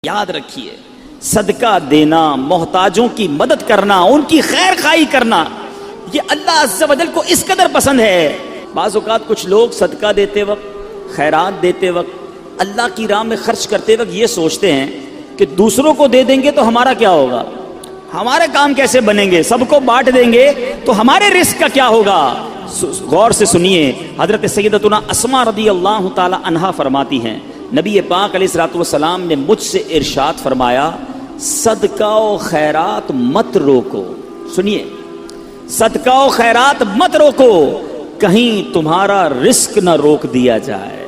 یاد رکھیے، صدقہ دینا، محتاجوں کی مدد کرنا، ان کی خیر خواہی کرنا، یہ اللہ عز و جل کو اس قدر پسند ہے۔ بعض اوقات کچھ لوگ صدقہ دیتے وقت، خیرات دیتے وقت، اللہ کی راہ میں خرچ کرتے وقت یہ سوچتے ہیں کہ دوسروں کو دے دیں گے تو ہمارا کیا ہوگا، ہمارے کام کیسے بنیں گے، سب کو بانٹ دیں گے تو ہمارے رزق کا کیا ہوگا۔ غور سے سنیے، حضرت سیدتنا اسماء رضی اللہ تعالی عنہا فرماتی ہیں، نبی پاک علیہ الصلوۃ والسلام نے مجھ سے ارشاد فرمایا، صدقہ و خیرات مت روکو۔ سنیے، صدقہ و خیرات مت روکو، کہیں تمہارا رزق نہ روک دیا جائے۔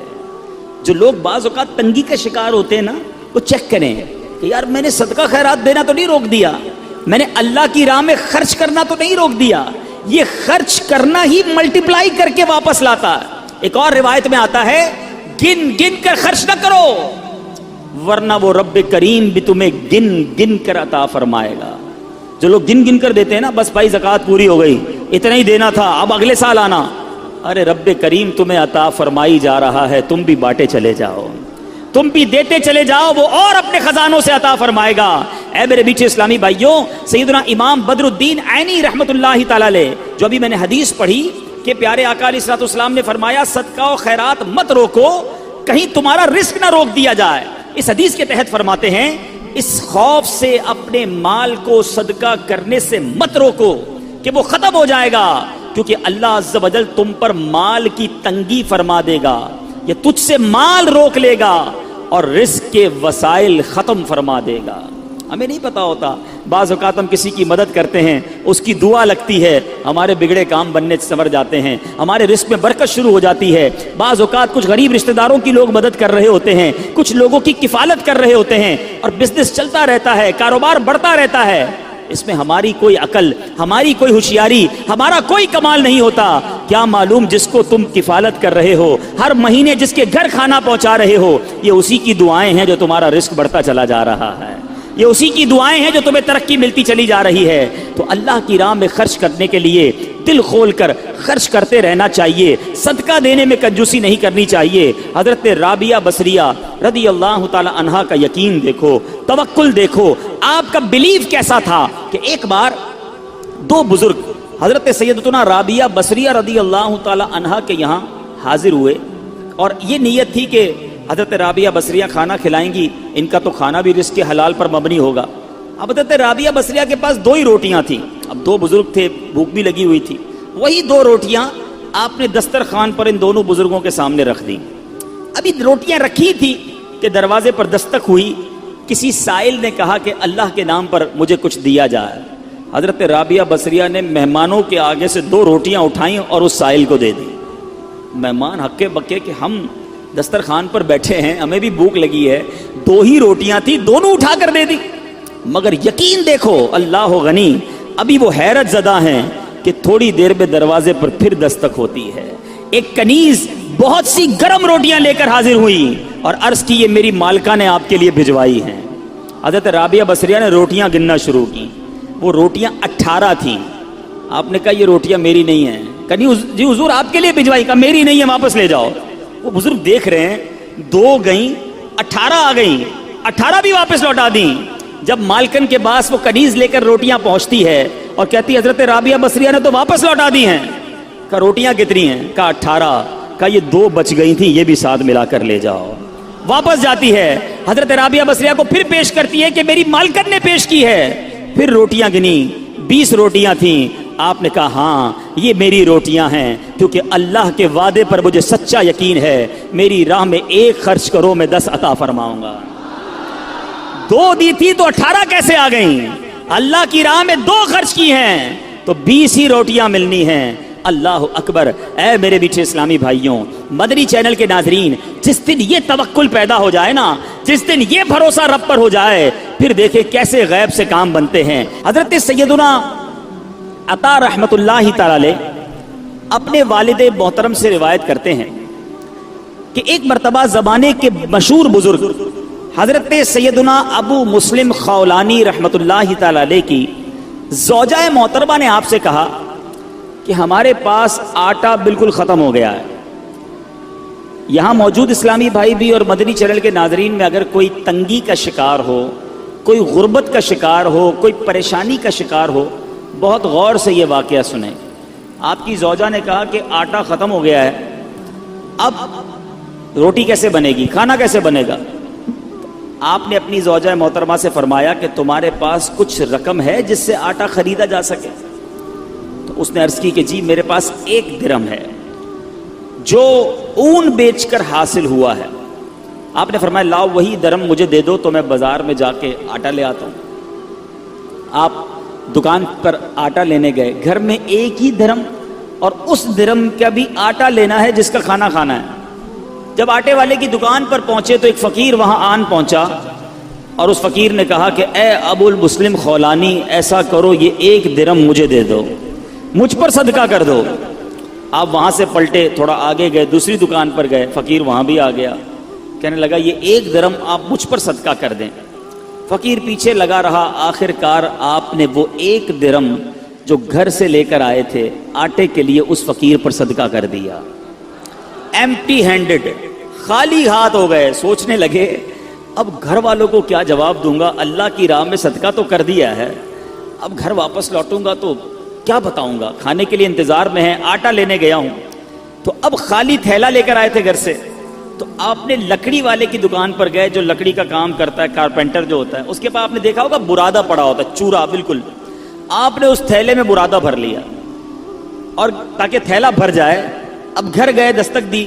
جو لوگ بعض اوقات تنگی کا شکار ہوتے ہیں نا، وہ چیک کریں کہ یار میں نے صدقہ خیرات دینا تو نہیں روک دیا، میں نے اللہ کی راہ میں خرچ کرنا تو نہیں روک دیا۔ یہ خرچ کرنا ہی ملٹیپلائی کر کے واپس لاتا ہے۔ ایک اور روایت میں آتا ہے، گن گن کر خرچ نہ کرو ورنہ وہ رب کریم بھی تمہیں گن گن کر عطا فرمائے گا۔ جو لوگ گن گن کر دیتے ہیں نا، بس بھائی زکوٰۃ پوری ہو گئی، اتنا ہی دینا تھا، اب اگلے سال آنا، ارے رب کریم تمہیں عطا فرمائی جا رہا ہے، تم بھی بانٹے چلے جاؤ، تم بھی دیتے چلے جاؤ، وہ اور اپنے خزانوں سے عطا فرمائے گا۔ اے میرے میٹھے اسلامی بھائیوں، سیدنا امام بدر الدین عینی رحمت اللہ تعالی علیہ، جو ابھی میں نے حدیث پڑھی کہ پیارے آقا علیہ الصلوۃ والسلام نے فرمایا صدقہ و خیرات مت روکو، کہیں تمہارا رزق نہ روک دیا جائے۔ اس حدیث کے تحت فرماتے ہیں، اس خوف سے اپنے مال کو صدقہ کرنے سے مت روکو کہ وہ ختم ہو جائے گا، کیونکہ اللہ عز و جل تم پر مال کی تنگی فرما دے گا، یہ تجھ سے مال روک لے گا اور رزق کے وسائل ختم فرما دے گا۔ ہمیں نہیں پتا ہوتا، بعض اوقات ہم کسی کی مدد کرتے ہیں، اس کی دعا لگتی ہے، ہمارے بگڑے کام بننے سنور جاتے ہیں، ہمارے رزق میں برکت شروع ہو جاتی ہے۔ بعض اوقات کچھ غریب رشتہ داروں کی لوگ مدد کر رہے ہوتے ہیں، کچھ لوگوں کی کفالت کر رہے ہوتے ہیں، اور بزنس چلتا رہتا ہے، کاروبار بڑھتا رہتا ہے۔ اس میں ہماری کوئی عقل، ہماری کوئی ہوشیاری، ہمارا کوئی کمال نہیں ہوتا۔ کیا معلوم جس کو تم کفالت کر رہے ہو، ہر مہینے جس کے گھر کھانا پہنچا رہے ہو، یہ اسی کی دعائیں ہیں جو تمہارا رزق بڑھتا چلا جا رہا ہے، یہ اسی کی دعائیں ہیں جو تمہیں ترقی ملتی چلی جا رہی ہے۔ تو اللہ کی راہ میں خرچ کرنے کے لیے دل کھول کر خرچ کرتے رہنا چاہیے، صدقہ دینے میں کنجوسی نہیں کرنی چاہیے۔ حضرت رابعہ بصریہ رضی اللہ تعالی عنہا کا یقین دیکھو، توکل دیکھو، آپ کا بلیف کیسا تھا کہ ایک بار دو بزرگ حضرت سیدتنا رابعہ بصریہ رضی اللہ تعالی عنہا کے یہاں حاضر ہوئے، اور یہ نیت تھی کہ حضرت رابعہ بصریہ کھانا کھلائیں گی، ان کا تو کھانا بھی رزق کے حلال پر مبنی ہوگا۔ اب حضرت رابعہ بصریہ کے پاس دو ہی روٹیاں تھیں، اب دو بزرگ تھے، بھوک بھی لگی ہوئی تھی، وہی دو روٹیاں آپ نے دسترخوان پر ان دونوں بزرگوں کے سامنے رکھ دی۔ ابھی روٹیاں رکھی تھی کہ دروازے پر دستک ہوئی، کسی سائل نے کہا کہ اللہ کے نام پر مجھے کچھ دیا جائے۔ حضرت رابعہ بصریہ نے مہمانوں کے آگے سے دو روٹیاں اٹھائیں اور اس سائل کو دے دی۔ مہمان ہکے بکے کہ ہم دسترخوان پر بیٹھے ہیں، ہمیں بھی بھوک لگی ہے، دو ہی روٹیاں تھی، دونوں اٹھا کر دے دی۔ مگر یقین دیکھو، اللہ غنی، ابھی وہ حیرت زدہ ہیں کہ تھوڑی دیر میں دروازے پر پھر دستک ہوتی ہے، ایک کنیز بہت سی گرم روٹیاں لے کر حاضر ہوئی اور عرض کی، یہ میری مالکہ نے آپ کے لیے بھجوائی ہیں۔ حضرت رابعہ بصریہ نے روٹیاں گننا شروع کی، وہ روٹیاں 18 تھیں۔ آپ نے کہا یہ روٹیاں میری نہیں ہیں۔ کہا جی حضور آپ کے لیے بھجوائی، کہا میری نہیں ہے، واپس لے جاؤ۔ وہ بزرگ دیکھ رہے ہیں، دو گئیں، 18 آ گئیں، 18 بھی واپس لوٹا دیں۔ جب مالکن کے پاس وہ کنیز لے کر روٹیاں پہنچتی ہے اور کہتی حضرت رابعہ بصریہ نے تو واپس لوٹا دی ہیں۔ کہا روٹیاں کتنی ہیں؟ کہا 18۔ کہا یہ دو بچ گئی تھیں، یہ بھی ساتھ ملا کر لے جاؤ۔ واپس جاتی ہے، حضرت رابعہ بصریہ کو پھر پیش کرتی ہے کہ میری مالکن نے پیش کی ہے۔ پھر روٹیاں گنی، 20 روٹیاں تھیں۔ آپ نے کہا ہاں یہ میری روٹیاں ہیں، کیونکہ اللہ کے وعدے پر مجھے سچا یقین ہے، میری راہ میں ایک خرچ کرو میں 10 عطا فرماؤں گا۔ دو دی تھی تو 18 کیسے آ گئیں؟ اللہ کی راہ میں 2 خرچ کی ہیں تو 20 ہی روٹیاں ملنی ہیں۔ اللہ اکبر۔ اے میرے میٹھے اسلامی بھائیوں، مدنی چینل کے ناظرین، جس دن یہ توکل پیدا ہو جائے نا، جس دن یہ بھروسہ رب پر ہو جائے، پھر دیکھیں کیسے غیب سے کام بنتے ہیں۔ حضرت سیدنا عطا رحمت اللہ تعالی علیہ اپنے والد محترم سے روایت کرتے ہیں کہ ایک مرتبہ زمانے کے مشہور بزرگ حضرت سیدنا ابو مسلم خولانی رحمت اللہ تعالی علیہ کی زوجہ محترمہ نے آپ سے کہا کہ ہمارے پاس آٹا بالکل ختم ہو گیا ہے، یہاں موجود اسلامی بھائی بھی اور مدنی چینل کے ناظرین میں اگر کوئی تنگی کا شکار ہو، کوئی غربت کا شکار ہو، کوئی پریشانی کا شکار ہو، بہت غور سے یہ واقعہ سنیں۔ آپ کی زوجہ نے کہا کہ آٹا ختم ہو گیا ہے، اب روٹی کیسے بنے گی، کھانا کیسے بنے گا؟ آپ نے اپنی زوجہ محترمہ سے فرمایا کہ تمہارے پاس کچھ رقم ہے جس سے آٹا خریدا جا سکے؟ تو اس نے عرض کی کہ جی میرے پاس 1 درہم ہے جو اون بیچ کر حاصل ہوا ہے۔ آپ نے فرمایا لاؤ وہی درہم مجھے دے دو تو میں بازار میں جا کے آٹا لے آتا ہوں۔ آپ دکان پر آٹا لینے گئے، گھر میں 1 ہی درہم اور اس درہم کا بھی آٹا لینا ہے جس کا کھانا کھانا ہے۔ جب آٹے والے کی دکان پر پہنچے تو ایک فقیر وہاں آن پہنچا اور اس فقیر نے کہا کہ اے ابو المسلم خولانی، ایسا کرو یہ 1 درہم مجھے دے دو، مجھ پر صدقہ کر دو۔ آپ وہاں سے پلٹے، تھوڑا آگے گئے، دوسری دکان پر گئے، فقیر وہاں بھی آ گیا، کہنے لگا یہ 1 درہم آپ مجھ پر صدقہ کر دیں۔ فقیر پیچھے لگا رہا، آخر کار آپ نے وہ 1 درہم جو گھر سے لے کر آئے تھے آٹے کے لیے اس فقیر پر صدقہ کر دیا۔ ایمپٹی ہینڈڈ، خالی ہاتھ ہو گئے۔ سوچنے لگے اب گھر والوں کو کیا جواب دوں گا، اللہ کی راہ میں صدقہ تو کر دیا ہے، اب گھر واپس لوٹوں گا تو کیا بتاؤں گا، کھانے کے لیے انتظار میں ہے، آٹا لینے گیا ہوں تو اب خالی تھیلا لے کر آئے تھے گھر سے۔ تو آپ نے لکڑی والے کی دکان پر گئے جو لکڑی کا کام کرتا ہے، کارپینٹر جو ہوتا ہے، اس کے پاس آپ نے دیکھا ہوگا برادہ پڑا ہوتا ہے، چورا بالکل۔ آپ نے اس تھیلے میں برادہ بھر لیا اور تاکہ تھیلا بھر جائے، اب گھر گئے، دستک دی،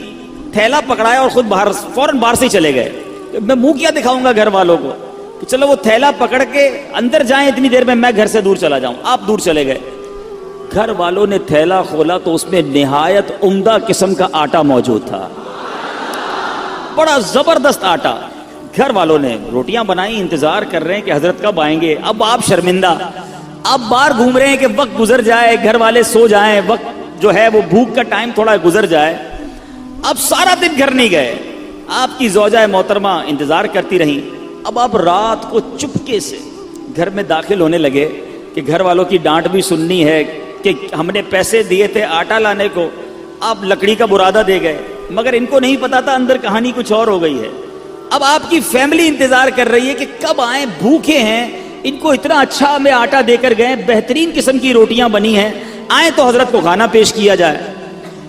تھیلا پکڑایا اور خود باہر فوراً باہر سے چلے گئے۔ میں منہ کیا دکھاؤں گا گھر والوں کو کہ چلو وہ تھیلا پکڑ کے اندر جائیں، اتنی دیر میں گھر سے دور چلا جاؤں۔ آپ دور چلے گئے، گھر والوں نے تھیلا کھولا تو اس میں نہایت عمدہ قسم کا آٹا موجود تھا، بڑا زبردست آٹا۔ گھر والوں نے روٹیاں بنائی، انتظار کر رہے ہیں کہ حضرت کب آئیں گے۔ اب آپ شرمندہ، آپ باہر گھوم رہے ہیں کہ وقت گزر جائے، گھر والے سو جائیں، وقت جو ہے وہ بھوک کا ٹائم تھوڑا گزر جائے۔ اب سارا دن گھر نہیں گئے، آپ کی زوجہ محترمہ انتظار کرتی رہیں۔ اب آپ رات کو چپکے سے گھر میں داخل ہونے لگے کہ گھر والوں کی ڈانٹ بھی سننی ہے کہ ہم نے پیسے دیے تھے آٹا لانے کو، آپ لکڑی کا برادہ دے گئے، مگر ان کو نہیں پتا تھا اندر کہانی کچھ اور ہو گئی ہے۔ اب آپ کی فیملی انتظار کر رہی ہے کہ کب آئیں، بھوکے ہیں، ان کو اتنا اچھا ہمیں آٹا دے کر گئے، بہترین قسم کی روٹیاں بنی ہیں، آئیں تو حضرت کو کھانا پیش کیا جائے۔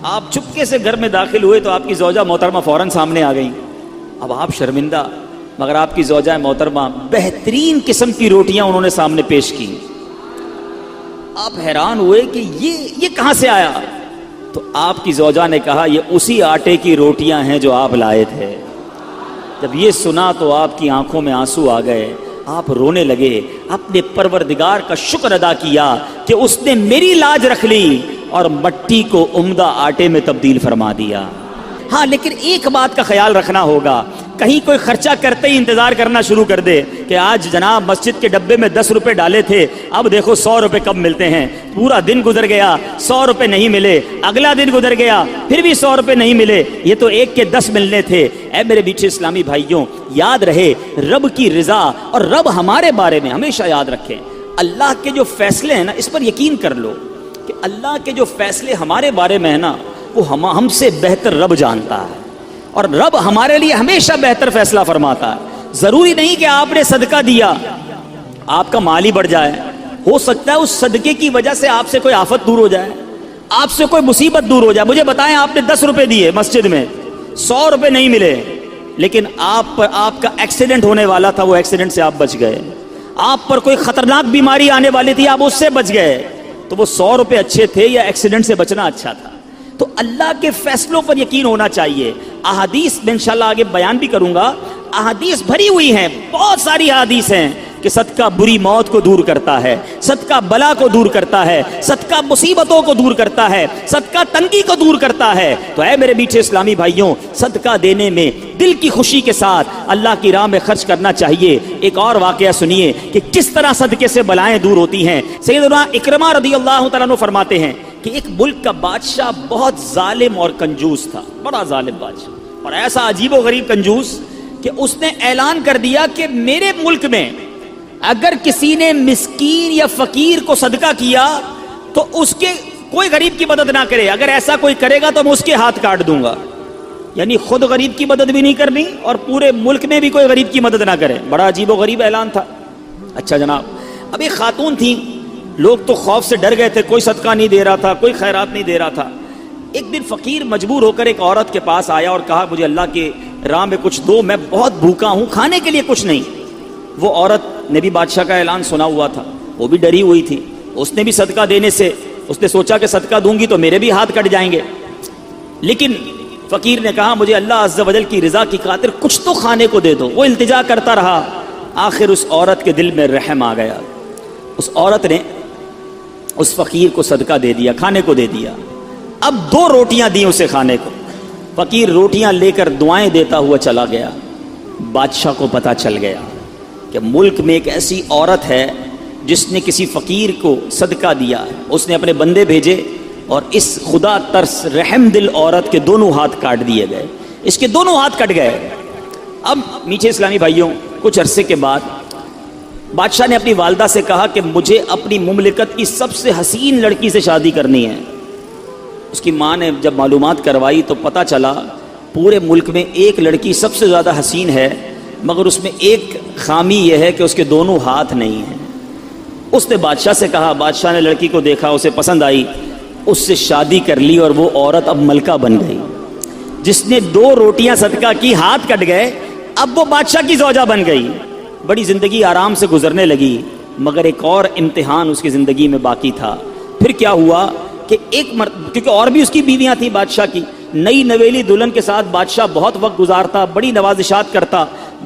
آپ چپکے سے گھر میں داخل ہوئے تو آپ کی زوجہ محترمہ فوراً سامنے آ گئیں۔ اب آپ شرمندہ، مگر آپ کی زوجہ محترمہ بہترین قسم کی روٹیاں انہوں نے سامنے پیش کی۔ آپ حیران ہوئے کہ یہ کہاں سے آیا؟ تو آپ کی زوجہ نے کہا یہ اسی آٹے کی روٹیاں ہیں جو آپ لائے تھے۔ جب یہ سنا تو آپ کی آنکھوں میں آنسو آ گئے، آپ رونے لگے، اپنے پروردگار کا شکر ادا کیا کہ اس نے میری لاج رکھ لی اور مٹی کو عمدہ آٹے میں تبدیل فرما دیا۔ ہاں لیکن ایک بات کا خیال رکھنا ہوگا، کہیں کوئی خرچہ کرتے ہی انتظار کرنا شروع کر دے کہ آج جناب مسجد کے ڈبے میں 10 روپے ڈالے تھے، اب دیکھو 100 روپے کب ملتے ہیں۔ پورا دن گزر گیا، 100 روپے نہیں ملے، اگلا دن گزر گیا، پھر بھی 100 روپے نہیں ملے، یہ تو 1 کے 10 ملنے تھے۔ اے میرے میٹھے اسلامی بھائیوں، یاد رہے رب کی رضا اور رب ہمارے بارے میں ہمیشہ یاد رکھیں، اللہ کے جو فیصلے ہیں نا، اس پر یقین کر لو کہ اللہ کے جو فیصلے ہمارے بارے میں ہے نا، وہ ہم سے بہتر رب جانتا ہے، اور رب ہمارے لیے ہمیشہ بہتر فیصلہ فرماتا ہے۔ ضروری نہیں کہ آپ نے صدقہ دیا آپ کا مال ہی بڑھ جائے، ہو سکتا ہے اس صدقے کی وجہ سے آپ سے کوئی آفت دور ہو جائے، آپ سے کوئی مصیبت دور ہو جائے۔ مجھے بتائیں، آپ نے 10 روپے دیے مسجد میں، 100 روپے نہیں ملے، لیکن آپ کا ایکسیڈنٹ ہونے والا تھا، وہ ایکسیڈنٹ سے آپ بچ گئے۔ آپ پر کوئی خطرناک بیماری آنے والی تھی، آپ اس سے بچ گئے، تو وہ 100 روپے اچھے تھے یا ایکسیڈنٹ سے بچنا اچھا تھا؟ تو اللہ کے فیصلوں پر یقین ہونا چاہیے۔ احادیث میں انشاءاللہ آگے بیان بھی کروں گا، احادیث بھری ہوئی ہیں، بہت ساری احادیث ہیں کہ صدقہ بری موت کو دور کرتا ہے، صدقہ بلا کو دور کرتا ہے، صدقہ مصیبتوں کو دور کرتا ہے، صدقہ تنگی کو دور کرتا ہے۔ تو اے میرے میٹھے اسلامی بھائیوں، صدقہ دینے میں دل کی خوشی کے ساتھ اللہ کی راہ میں خرچ کرنا چاہیے۔ ایک اور واقعہ سنیے کہ کس طرح صدقے سے بلائیں دور ہوتی ہیں۔ سیدنا اکرمہ رضی اللہ تعالیٰ عنہ فرماتے ہیں کہ ایک ملک کا بادشاہ بہت ظالم اور کنجوس تھا، بڑا ظالم بادشاہ، اور ایسا عجیب و غریب کنجوس کہ اس نے اعلان کر دیا کہ میرے ملک میں اگر کسی نے مسکین یا فقیر کو صدقہ کیا تو اس کے کوئی غریب کی مدد نہ کرے، اگر ایسا کوئی کرے گا تو میں اس کے ہاتھ کاٹ دوں گا۔ یعنی خود غریب کی مدد بھی نہیں کرنی اور پورے ملک میں بھی کوئی غریب کی مدد نہ کرے. بڑا عجیب و غریب اعلان تھا. اچھا جناب, اب ایک خاتون تھی, لوگ تو خوف سے ڈر گئے تھے, کوئی صدقہ نہیں دے رہا تھا, کوئی خیرات نہیں دے رہا تھا. ایک دن فقیر مجبور ہو کر ایک عورت کے پاس آیا اور کہا مجھے اللہ کے راہ میں کچھ دو, میں بہت بھوکا ہوں, کھانے کے لیے کچھ نہیں. وہ عورت نے بھی بادشاہ کا اعلان سنا ہوا تھا, وہ بھی ڈری ہوئی تھی. اس نے بھی صدقہ دینے سے اس نے سوچا کہ صدقہ دوں گی تو میرے بھی ہاتھ کٹ جائیں گے. لیکن فقیر نے کہا مجھے اللہ عز و جل کی رضا کی خاطر کچھ تو کھانے کو دے دو. وہ التجا کرتا رہا. آخر اس عورت کے دل میں رحم آ گیا. اس عورت نے اس فقیر کو صدقہ دے دیا, کھانے کو دے دیا. اب 2 روٹیاں دی اسے کھانے کو. فقیر روٹیاں لے کر دعائیں دیتا ہوا چلا گیا. بادشاہ کو پتہ چل گیا کہ ملک میں ایک ایسی عورت ہے جس نے کسی فقیر کو صدقہ دیا. اس نے اپنے بندے بھیجے اور اس خدا ترس رحم دل عورت کے دونوں ہاتھ کاٹ دیے گئے. اس کے دونوں ہاتھ کٹ گئے. اب میٹھے اسلامی بھائیوں, کچھ عرصے کے بعد بادشاہ نے اپنی والدہ سے کہا کہ مجھے اپنی مملکت کی سب سے حسین لڑکی سے شادی کرنی ہے. اس کی ماں نے جب معلومات کروائی تو پتہ چلا پورے ملک میں ایک لڑکی سب سے زیادہ حسین ہے, مگر اس میں ایک خامی یہ ہے کہ اس کے دونوں ہاتھ نہیں ہیں. اس نے بادشاہ سے کہا. بادشاہ نے لڑکی کو دیکھا, اسے پسند آئی, اس سے شادی کر لی اور وہ عورت اب ملکہ بن گئی. جس نے 2 روٹیاں صدقہ کی, ہاتھ کٹ گئے, اب وہ بادشاہ کی زوجہ بن گئی. بڑی زندگی آرام سے گزرنے لگی, مگر ایک اور امتحان اس کی زندگی میں باقی تھا. پھر کیا ہوا کہ کیونکہ اور بھی اس کی بیویاں تھیں بادشاہ کی, نئی نویلی دلہن کے ساتھ بادشاہ بہت وقت گزارتا, بڑی نوازشات کرتا.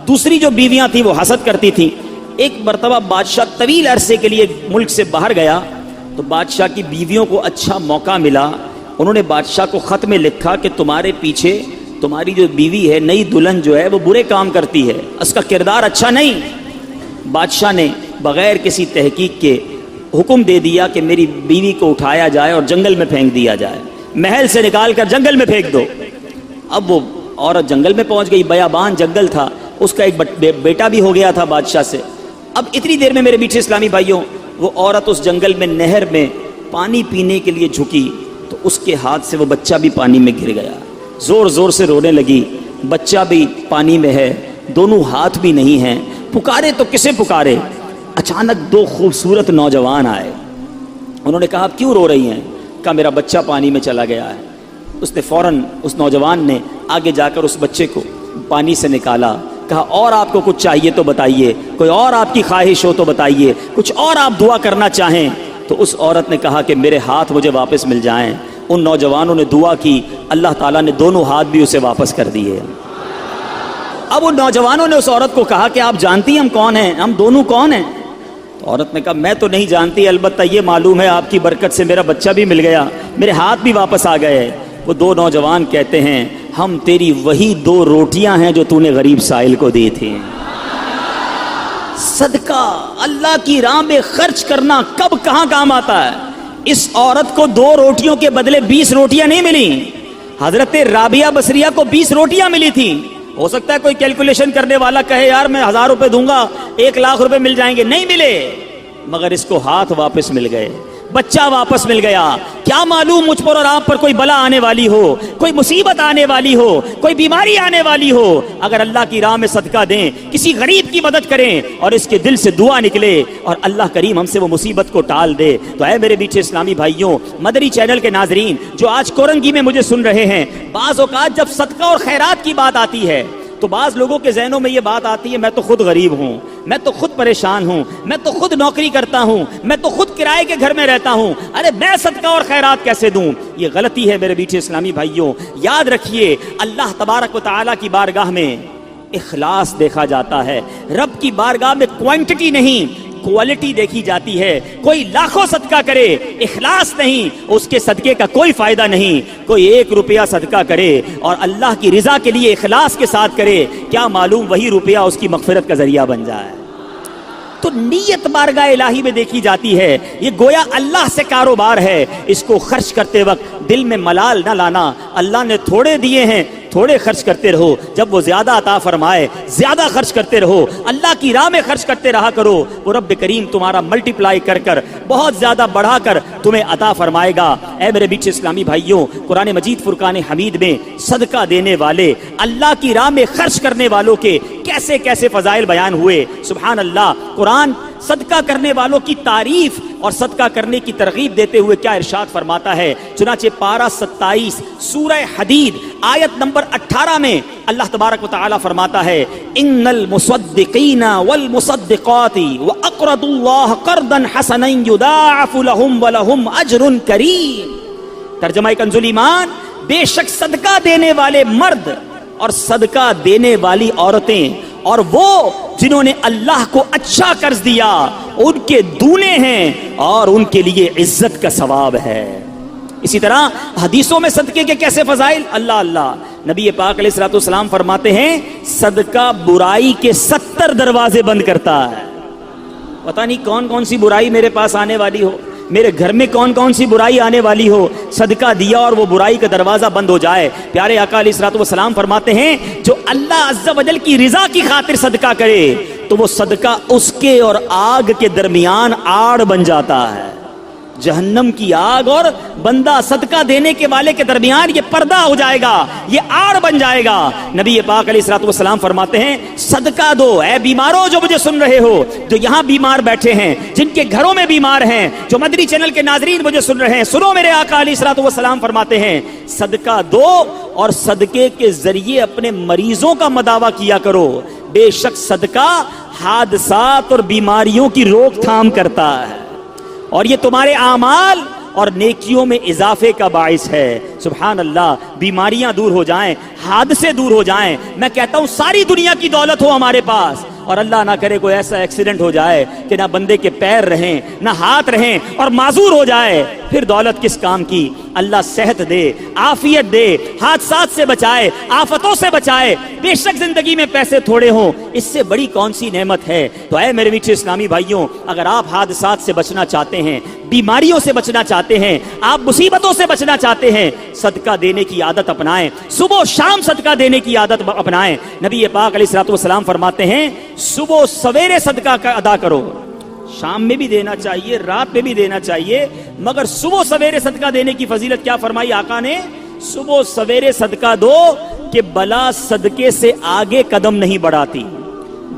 دوسری جو بیویاں تھیں وہ حسد کرتی تھیں. ایک مرتبہ بادشاہ طویل عرصے کے لیے ملک سے باہر گیا تو بادشاہ کی بیویوں کو اچھا موقع ملا. انہوں نے بادشاہ کو خط میں لکھا کہ تمہارے پیچھے تمہاری جو بیوی ہے, نئی دلہن جو ہے, وہ برے کام کرتی ہے, اس کا کردار اچھا نہیں. بادشاہ نے بغیر کسی تحقیق کے حکم دے دیا کہ میری بیوی کو اٹھایا جائے اور جنگل میں پھینک دیا جائے. محل سے نکال کر جنگل میں پھینک دو. اب وہ عورت جنگل میں پہنچ گئی. بیابان جنگل تھا. اس کا ایک بیٹا بھی ہو گیا تھا بادشاہ سے. اب اتنی دیر میں میرے میٹھے اسلامی بھائیوں, وہ عورت اس جنگل میں نہر میں پانی پینے کے لیے جھکی تو اس کے ہاتھ سے وہ بچہ بھی پانی میں گر گیا. زور زور سے رونے لگی. بچہ بھی پانی میں ہے, دونوں ہاتھ بھی نہیں ہیں. پکارے تو کسے پکارے. اچانک 2 خوبصورت نوجوان آئے. انہوں نے کہا آپ کیوں رو رہی ہیں؟ کہا میرا بچہ پانی میں چلا گیا ہے. اس نے فوراً, اس نوجوان نے آگے جا کر اس بچے کو پانی سے نکالا. کہا اور آپ کو کچھ چاہیے تو بتائیے, کوئی اور آپ کی خواہش ہو تو بتائیے, کچھ اور آپ دعا کرنا چاہیں. تو اس عورت نے کہا کہ میرے ہاتھ مجھے واپس مل جائیں. ان نوجوانوں نے دعا کی, اللہ تعالیٰ نے دونوں ہاتھ بھی اسے واپس کر دیے. اب ان نوجوانوں نے اس عورت کو کہا کہ آپ جانتی ہیں ہم کون ہیں, ہم دونوں کون ہیں؟ تو عورت نے کہا میں تو نہیں جانتی, البتہ یہ معلوم ہے آپ کی برکت سے میرا بچہ بھی مل گیا, میرے ہاتھ بھی واپس آ گئے. وہ 2 نوجوان کہتے ہیں ہم تیری وہی 2 روٹیاں ہیں جو تو نے غریب سائل کو دی تھی. صدقہ اللہ کی راہ میں خرچ کرنا کب کہاں کام آتا ہے. اس عورت کو 2 روٹیوں کے بدلے 20 روٹیاں نہیں ملی. حضرت رابعہ بصریہ کو 20 روٹیاں ملی تھی. ہو سکتا ہے کوئی کیلکولیشن کرنے والا کہے یار میں 1000 روپے دوں گا 1 لاکھ روپے مل جائیں گے. نہیں ملے, مگر اس کو ہاتھ واپس مل گئے, بچہ واپس مل گیا. کیا معلوم مجھ پر اور آپ پر کوئی بلا آنے والی ہو, کوئی مصیبت آنے والی ہو, کوئی بیماری آنے والی ہو, اگر اللہ کی راہ میں صدقہ دیں, کسی غریب کی مدد کریں اور اس کے دل سے دعا نکلے اور اللہ کریم ہم سے وہ مصیبت کو ٹال دے. تو اے میرے میٹھے اسلامی بھائیوں, مدری چینل کے ناظرین جو آج کورنگی میں مجھے سن رہے ہیں, بعض اوقات جب صدقہ اور خیرات کی بات آتی ہے تو بعض لوگوں کے ذہنوں میں یہ بات آتی ہے میں تو خود غریب ہوں, میں تو خود پریشان ہوں, میں تو خود نوکری کرتا ہوں, میں تو خود کرائے کے گھر میں رہتا ہوں, ارے میں صدقہ اور خیرات کیسے دوں. یہ غلطی ہے میرے میٹھے اسلامی بھائیوں. یاد رکھیے اللہ تبارک و تعالیٰ کی بارگاہ میں اخلاص دیکھا جاتا ہے. رب کی بارگاہ میں کوانٹٹی نہیں کوالٹی دیکھی جاتی ہے. کوئی لاکھوں صدقہ کرے, اخلاص نہیں, اس کے صدقے کا کوئی فائدہ نہیں. کوئی 1 روپیہ صدقہ کرے اور اللہ کی رضا کے لیے اخلاص کے ساتھ کرے, کیا معلوم وہی روپیہ اس کی مغفرت کا ذریعہ بن جائے. تو نیت بارگاہ الہی میں دیکھی جاتی ہے. یہ گویا اللہ سے کاروبار ہے. اس کو خرچ کرتے وقت دل میں ملال نہ لانا. اللہ نے تھوڑے دیے ہیں, تھوڑے خرچ کرتے رہو، جب وہ زیادہ عطا فرمائے زیادہ خرچ کرتے رہو، اللہ کی راہ میں خرچ کرتے رہا کرو، وہ رب کریم تمہارا ملٹیپلائی کر کر بہت زیادہ بڑھا کر تمہیں عطا فرمائے گا۔ اے میرے بیچ اسلامی بھائیوں، قرآن مجید فرقان حمید میں صدقہ دینے والے، اللہ کی راہ میں خرچ کرنے والوں کے کیسے کیسے فضائل بیان ہوئے، سبحان اللہ۔ قرآن صدقہ کرنے والوں کی تعریف اور صدقہ کرنے کی ترغیب دیتے ہوئے کیا ارشاد فرماتا ہے، چنانچہ پارہ 27 سورہ حدید آیت نمبر 18 میں اللہ تبارک و تعالی فرماتا ہے، ان المصدقین والمصدقات واقرضوا اللہ قرضا حسنا یضاعف لهم ولهم اجر کریم۔ ترجمہ کنز الایمان، بے شک صدقہ دینے والے مرد اور صدقہ دینے والی عورتیں اور وہ جنہوں نے اللہ کو اچھا قرض دیا ان کے دونے ہیں اور ان کے لیے عزت کا ثواب ہے۔ اسی طرح حدیثوں میں صدقے کے کیسے فضائل، اللہ اللہ، نبی پاک علیہ الصلوۃ والسلام فرماتے ہیں صدقہ برائی کے 70 دروازے بند کرتا ہے۔ پتہ نہیں کون کون سی برائی میرے پاس آنے والی ہو، میرے گھر میں کون کون سی برائی آنے والی ہو، صدقہ دیا اور وہ برائی کا دروازہ بند ہو جائے۔ پیارے آقا علیہ الصلوۃ والسلام فرماتے ہیں جو اللہ عز و جل کی رضا کی خاطر صدقہ کرے تو وہ صدقہ اس کے اور آگ کے درمیان آڑ بن جاتا ہے۔ جہنم کی آگ اور بندہ صدقہ دینے کے والے کے درمیان یہ پردہ ہو جائے گا، یہ آڑ بن جائے گا۔ نبی پاک علیہ الصلوۃ والسلام فرماتے ہیں صدقہ دو اے بیماروں جو مجھے سن رہے ہو، جو یہاں بیمار بیٹھے ہیں، جن کے گھروں میں بیمار ہیں، جو مدنی چینل کے ناظرین مجھے سن رہے ہیں، سنو میرے آقا علیہ الصلوۃ والسلام فرماتے ہیں صدقہ دو اور صدقے کے ذریعے اپنے مریضوں کا مداوا کیا کرو، بے شک صدقہ حادثات اور بیماریوں کی روک تھام کرتا ہے اور یہ تمہارے اعمال اور نیکیوں میں اضافے کا باعث ہے۔ سبحان اللہ، بیماریاں دور ہو جائیں، حادثے دور ہو جائیں، میں کہتا ہوں ساری دنیا کی دولت ہو ہمارے پاس اور اللہ نہ کرے کوئی ایسا ایکسیڈنٹ ہو جائے کہ نہ بندے کے پیر رہیں نہ ہاتھ رہیں اور معذور ہو جائے، پھر دولت کس کام کی؟ اللہ صحت دے، عافیت دے، حادثات سے بچائے، آفتوں سے بچائے۔ بے شک زندگی میں پیسے تھوڑے ہوں، اس سے بڑی کون سی نعمت ہے؟ تو اے میرے میٹھے اسلامی بھائیوں، اگر آپ حادثات سے بچنا چاہتے ہیں، بیماریوں سے بچنا چاہتے ہیں، آپ مصیبتوں سے بچنا چاہتے ہیں، صدقہ دینے کی عادت اپنائیں، صبح و شام صدقہ دینے کی عادت اپنائیں۔ نبی پاک علیہ الصلوۃ والسلام فرماتے ہیں صبح سویرے صدقہ کا ادا کرو، شام میں بھی دینا چاہیے، رات میں بھی دینا چاہیے، مگر صبح سویرے صدقہ دینے کی فضیلت کیا فرمائی آقا نے؟ صبح سویرے صدقہ دو کہ بلا صدقے سے آگے قدم نہیں بڑھاتی،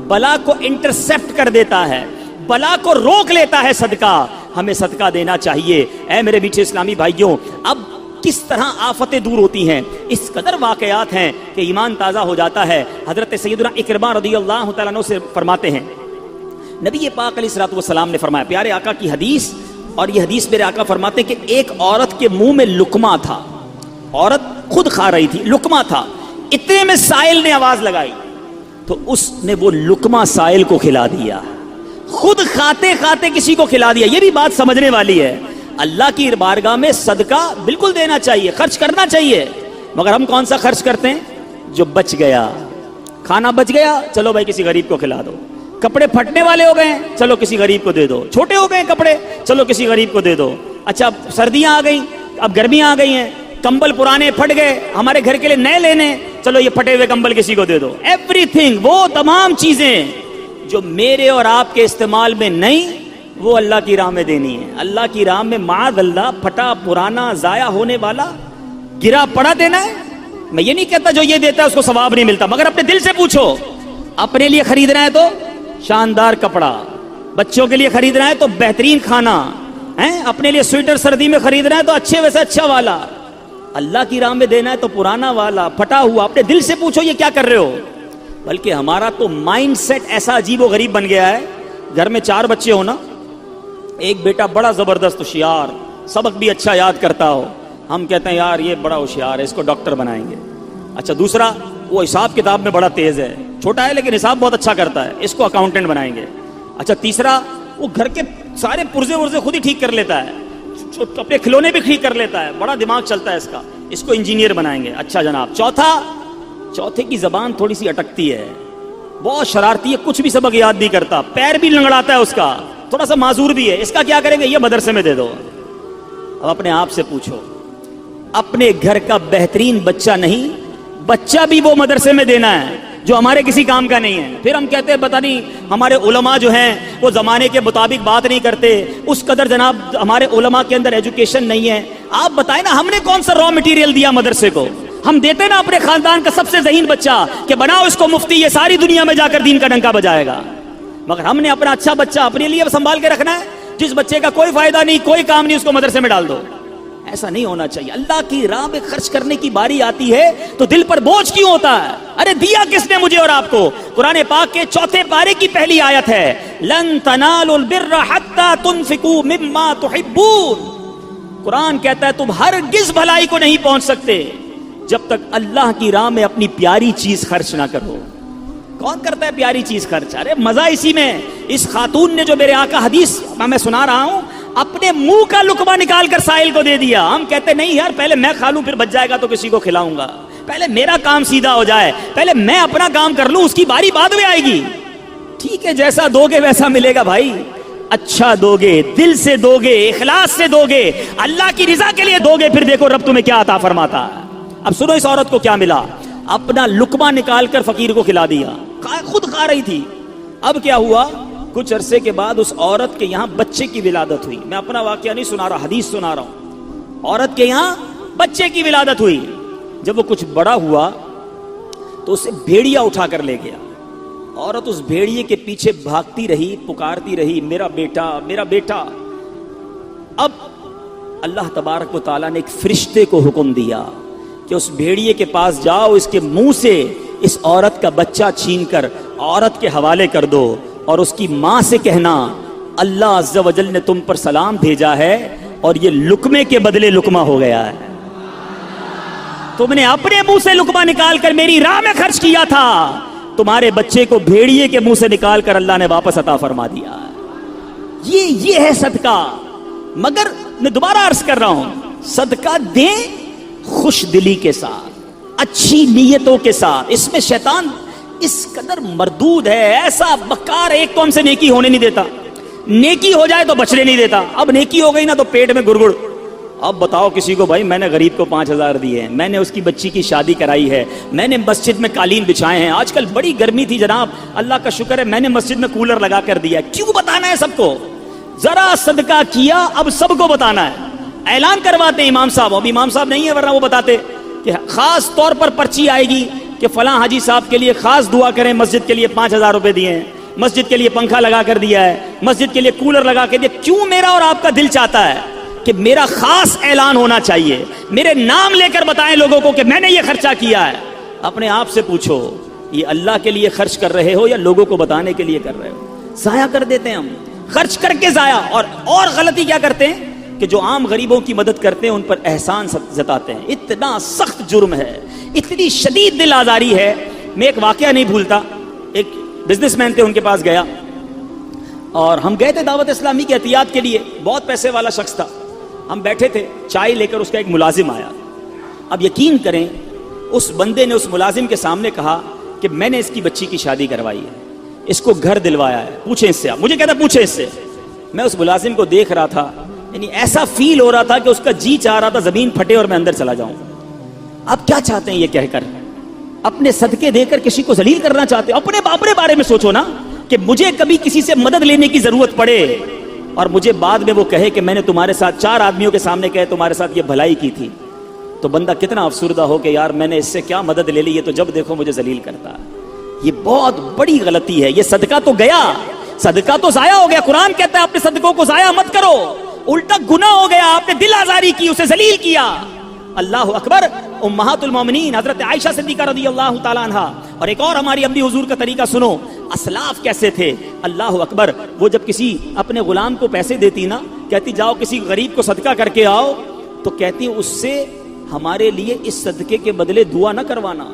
بلا کو انٹرسپٹ کر دیتا ہے، بلا کو روک لیتا ہے صدقہ۔ ہمیں صدقہ دینا چاہیے۔ اے میرے میٹھے اسلامی بھائیوں، اب کس طرح آفتیں دور ہوتی ہیں، اس قدر واقعات ہیں کہ ایمان تازہ ہو جاتا ہے۔ حضرت سیدنا اکرمہ رضی اللہ تعالیٰ عنہ سے فرماتے ہیں نبی پاک علیہ الصلوۃ والسلام نے فرمایا، پیارے آقا کی حدیث، اور یہ حدیث میرے آقا فرماتے ہیں کہ ایک عورت کے منہ میں لقمہ تھا، عورت خود کھا رہی تھی، لقمہ تھا، اتنے میں سائل نے آواز لگائی تو اس نے وہ لقمہ سائل کو کھلا دیا، خود کھاتے کھاتے کسی کو کھلا دیا۔ یہ بھی بات سمجھنے والی ہے، اللہ کی بارگاہ میں صدقہ بالکل دینا چاہیے، خرچ کرنا چاہیے، مگر ہم کون سا خرچ کرتے ہیں؟ جو بچ گیا، کھانا بچ گیا، چلو بھائی کسی غریب کو کھلا دو، کپڑے پھٹنے والے ہو گئے ہیں، چلو کسی غریب کو دے دو، چھوٹے ہو گئے ہیں کپڑے، چلو کسی غریب کو دے دو، اچھا اب سردیاں آ گئی، اب گرمیاں آ گئی ہیں، کمبل پرانے پھٹ گئے، ہمارے گھر کے لیے نئے لینے، چلو یہ پھٹے ہوئے کمبل کسی کو دے دو۔ ایوری تھنگ، وہ تمام چیزیں جو میرے اور آپ کے استعمال میں نہیں، وہ اللہ کی راہ میں دینی ہے۔ اللہ کی راہ میں معاذ اللہ پھٹا پرانا ضائع ہونے والا گرا پڑا دینا ہے۔ میں یہ نہیں کہتا جو یہ دیتا ہے اس کو ثواب نہیں ملتا، مگر اپنے دل سے پوچھو، اپنے لیے خریدنا ہے تو شاندار کپڑا، بچوں کے لیے خریدنا ہے تو بہترین کھانا ہے، اپنے لیے سویٹر سردی میں خریدنا ہے تو اچھے ویسے اچھا والا، اللہ کی راہ میں دینا ہے تو پرانا والا پھٹا ہوا۔ اپنے دل سے پوچھو یہ کیا کر رہے ہو؟ بلکہ ہمارا تو مائنڈ سیٹ ایسا عجیب و غریب بن گیا ہے، گھر میں 4 بچے ہو نا، ایک بیٹا بڑا زبردست ہوشیار، سبق بھی اچھا یاد کرتا ہو، ہم کہتے ہیں یار یہ بڑا ہوشیار ہے، اس کو ڈاکٹر بنائیں گے۔ اچھا دوسرا وہ حساب کتاب میں بڑا تیز ہے، چھوٹا ہے لیکن حساب بہت اچھا کرتا ہے، اس کو اکاؤنٹنٹ بنائیں گے۔ اچھا تیسرا وہ گھر کے سارے پرزے ورزے خود ہی ٹھیک کر لیتا ہے، اپنے کھلونے بھی ٹھیک کر لیتا ہے، بڑا دماغ چلتا ہے اس کا، اس کو انجینئر بنائیں گے۔ اچھا جناب چوتھے کی زبان تھوڑی سی اٹکتی ہے، بہت شرارتی ہے، کچھ بھی سبق یاد نہیں کرتا، پیر بھی لنگڑاتا ہے اس کا، تھوڑا سا معذور بھی ہے، اس کا کیا کریں گے؟ یہ مدرسے میں دے دو۔ اب اپنے آپ سے پوچھو، اپنے گھر کا بہترین بچہ نہیں بچہ بھی وہ مدرسے میں دینا ہے جو ہمارے کسی کام کا نہیں ہے. پھر ہم کہتے ہیں پتہ نہیں ہمارے علماء جو ہیں وہ زمانے کے مطابق بات نہیں کرتے, اس قدر جناب ہمارے علماء کے اندر ایجوکیشن نہیں ہے. آپ بتائیں نا, ہم نے کون سا را مٹیریل دیا مدرسے کو؟ ہم دیتے نا اپنے خاندان کا سب سے ذہین بچہ کہ بناؤ اس کو مفتی, یہ ساری دنیا میں جا کر دین کا ڈنکا بجائے گا. مگر ہم نے اپنا اچھا بچہ اپنے لیے سنبھال کے رکھنا ہے, جس بچے کا کوئی فائدہ نہیں, کوئی کام نہیں, اس کو مدرسے میں ڈال دو. ایسا نہیں ہونا چاہیے. اللہ کی راہ میں خرچ کرنے کی باری آتی ہے تو دل پر بوجھ کیوں ہوتا ہے؟ ارے دیا کس نے مجھے اور آپ کو؟ قرآن پاک کے 4 پارے کی پہلی آیت ہے, لن تنالوا البر حتى تنفقوا مما تحبون. قرآن کہتا ہے تم ہرگز بھلائی کو نہیں پہنچ سکتے جب تک اللہ کی راہ میں اپنی پیاری چیز خرچ نہ کرو. کون کرتا ہے پیاری چیز خرچ؟ ارے مزہ اسی میں. اس خاتون نے جو میرے آقا حدیث میں سنا رہا ہوں, اپنے منہ کا لقمہ نکال کر سائل کو دے دیا. ہم کہتے نہیں یار, پہلے میں کھا لوں پھر بچ جائے گا تو کسی کو کھلاؤں گا, پہلے میرا کام سیدھا ہو جائے, پہلے میں اپنا کام کر لوں, اس کی باری بعد میں آئے گی. ٹھیک ہے, جیسا دو گے ویسا ملے گا بھائی. اچھا دو گے, دل سے دو گے, اخلاص سے دو گے, اللہ کی رضا کے لیے دو گے, پھر دیکھو رب تمہیں کیا عطا فرماتا. اب سنو اس عورت کو کیا ملا, اپنا لقمہ نکال کر فقیر کو کھلا دیا, خود کھا رہی تھی. اب کیا ہوا, کچھ عرصے کے بعد اس عورت کے یہاں بچے کی ولادت ہوئی. میں اپنا واقعہ نہیں سنا رہا, حدیث سنا رہا ہوں. عورت کے یہاں بچے کی ولادت ہوئی. جب وہ کچھ بڑا ہوا تو اسے بھیڑیا اٹھا کر لے گیا. عورت اس بھیڑیے کے پیچھے بھاگتی رہی, پکارتی رہی, میرا بیٹا میرا بیٹا. اب اللہ تبارک و تعالیٰ نے ایک فرشتے کو حکم دیا کہ اس بھیڑیے کے پاس جاؤ, اس کے منہ سے اس عورت کا بچہ چھین کر عورت کے حوالے کر دو, اور اس کی ماں سے کہنا اللہ عز و جل نے تم پر سلام بھیجا ہے اور یہ لقمے کے بدلے لقمہ ہو گیا ہے. تم نے اپنے منہ سے لقمہ نکال کر میری راہ میں خرچ کیا تھا, تمہارے بچے کو بھیڑیے کے منہ سے نکال کر اللہ نے واپس عطا فرما دیا. یہ ہے صدقہ. مگر میں دوبارہ عرض کر رہا ہوں, صدقہ دیں خوش دلی کے ساتھ, اچھی نیتوں کے ساتھ. اس میں شیطان اس قدر مردود ہے, ایسا بکار, ایک تو ہم سے نیکی ہونے نہیں دیتا, نیکی ہو جائے تو بچنے نہیں دیتا. اب نیکی ہو گئی نا تو پیٹ میں گڑگڑ. اب بتاؤ کسی کو بھائی میں نے غریب کو 5,000 دیے ہیں, میں نے اس کی بچی کی شادی کرائی ہے, میں نے مسجد میں قالین بچھائے ہیں. آج کل بڑی گرمی تھی جناب, اللہ کا شکر ہے میں نے مسجد میں کولر لگا کر دیا. کیوں بتانا ہے سب کو؟ ذرا صدقہ کیا, اب سب کو بتانا ہے. اعلان کرواتے ہیں امام صاحب, اب امام صاحب نہیں ہے ورنہ وہ بتاتے کہ خاص طور پر پرچی آئے گی کہ فلاں حاجی صاحب کے لیے خاص دعا کریں, مسجد کے لیے 5,000 روپے دیے ہیں, مسجد کے لیے پنکھا لگا کر دیا ہے, مسجد کے لیے کولر لگا کے دیا. کیوں میرا اور آپ کا دل چاہتا ہے کہ میرا خاص اعلان ہونا چاہیے, میرے نام لے کر بتائیں لوگوں کو کہ میں نے یہ خرچہ کیا ہے. اپنے آپ سے پوچھو, یہ اللہ کے لیے خرچ کر رہے ہو یا لوگوں کو بتانے کے لیے کر رہے ہو؟ ضائع کر دیتے ہیں ہم, خرچ کر کے ضائع. اور غلطی کیا کرتے ہیں کہ جو عام غریبوں کی مدد کرتے ہیں ان پر احسان جتاتے ہیں. اتنا سخت جرم ہے, اتنی شدید دل آزاری ہے. میں ایک واقعہ نہیں بھولتا, ایک بزنس مین تھے, ان کے پاس گیا اور ہم گئے تھے دعوت اسلامی کی احتیاط کے لیے. بہت پیسے والا شخص تھا. ہم بیٹھے تھے, چائے لے کر اس کا ایک ملازم آیا. اب یقین کریں اس بندے نے اس ملازم کے سامنے کہا کہ میں نے اس کی بچی کی شادی کروائی ہے, اس کو گھر دلوایا ہے, پوچھیں اس سے. آپ مجھے کہتا پوچھیں اس سے. میں اس ملازم کو دیکھ رہا تھا, یعنی ایسا فیل ہو رہا تھا کہ اس کا جی چاہ رہا تھا زمین پھٹے اور میں اندر چلا جاؤں. آپ کیا چاہتے ہیں یہ کہہ کر؟ اپنے صدقے دے کر کسی کو ذلیل کرنا چاہتے ہیں؟ اپنے بارے میں سوچو نا, کہ مجھے کبھی کسی سے مدد لینے کی ضرورت پڑے اور مجھے بعد میں وہ کہے کہ میں نے تمہارے ساتھ 4 آدمیوں کے سامنے کہے تمہارے ساتھ یہ بھلائی کی تھی, تو بندہ کتنا افسردہ ہو کہ یار میں نے اس سے کیا مدد لے لی, یہ تو جب دیکھو مجھے ذلیل کرتا. یہ بہت بڑی غلطی ہے. یہ صدقہ تو گیا, صدقہ تو ضائع ہو گیا. قرآن کہتا ہے اپنے صدقوں کو ضائع مت کرو, الٹا گناہ ہو گیا, آپ نے دل آزاری کی, اسے ذلیل کیا. اللہ اکبر. امہات المومنین حضرت عائشہ صدیقہ رضی اللہ تعالیٰ عنہ, اور ایک اور ہماری امی حضور کا طریقہ سنو, اسلاف کیسے تھے. اللہ اکبر. وہ جب کسی اپنے غلام کو پیسے دیتی نا, کہتی جاؤ کسی غریب کو صدقہ کر کے آؤ, تو کہتی اس سے ہمارے لیے اس صدقے کے بدلے دعا نہ کروانا.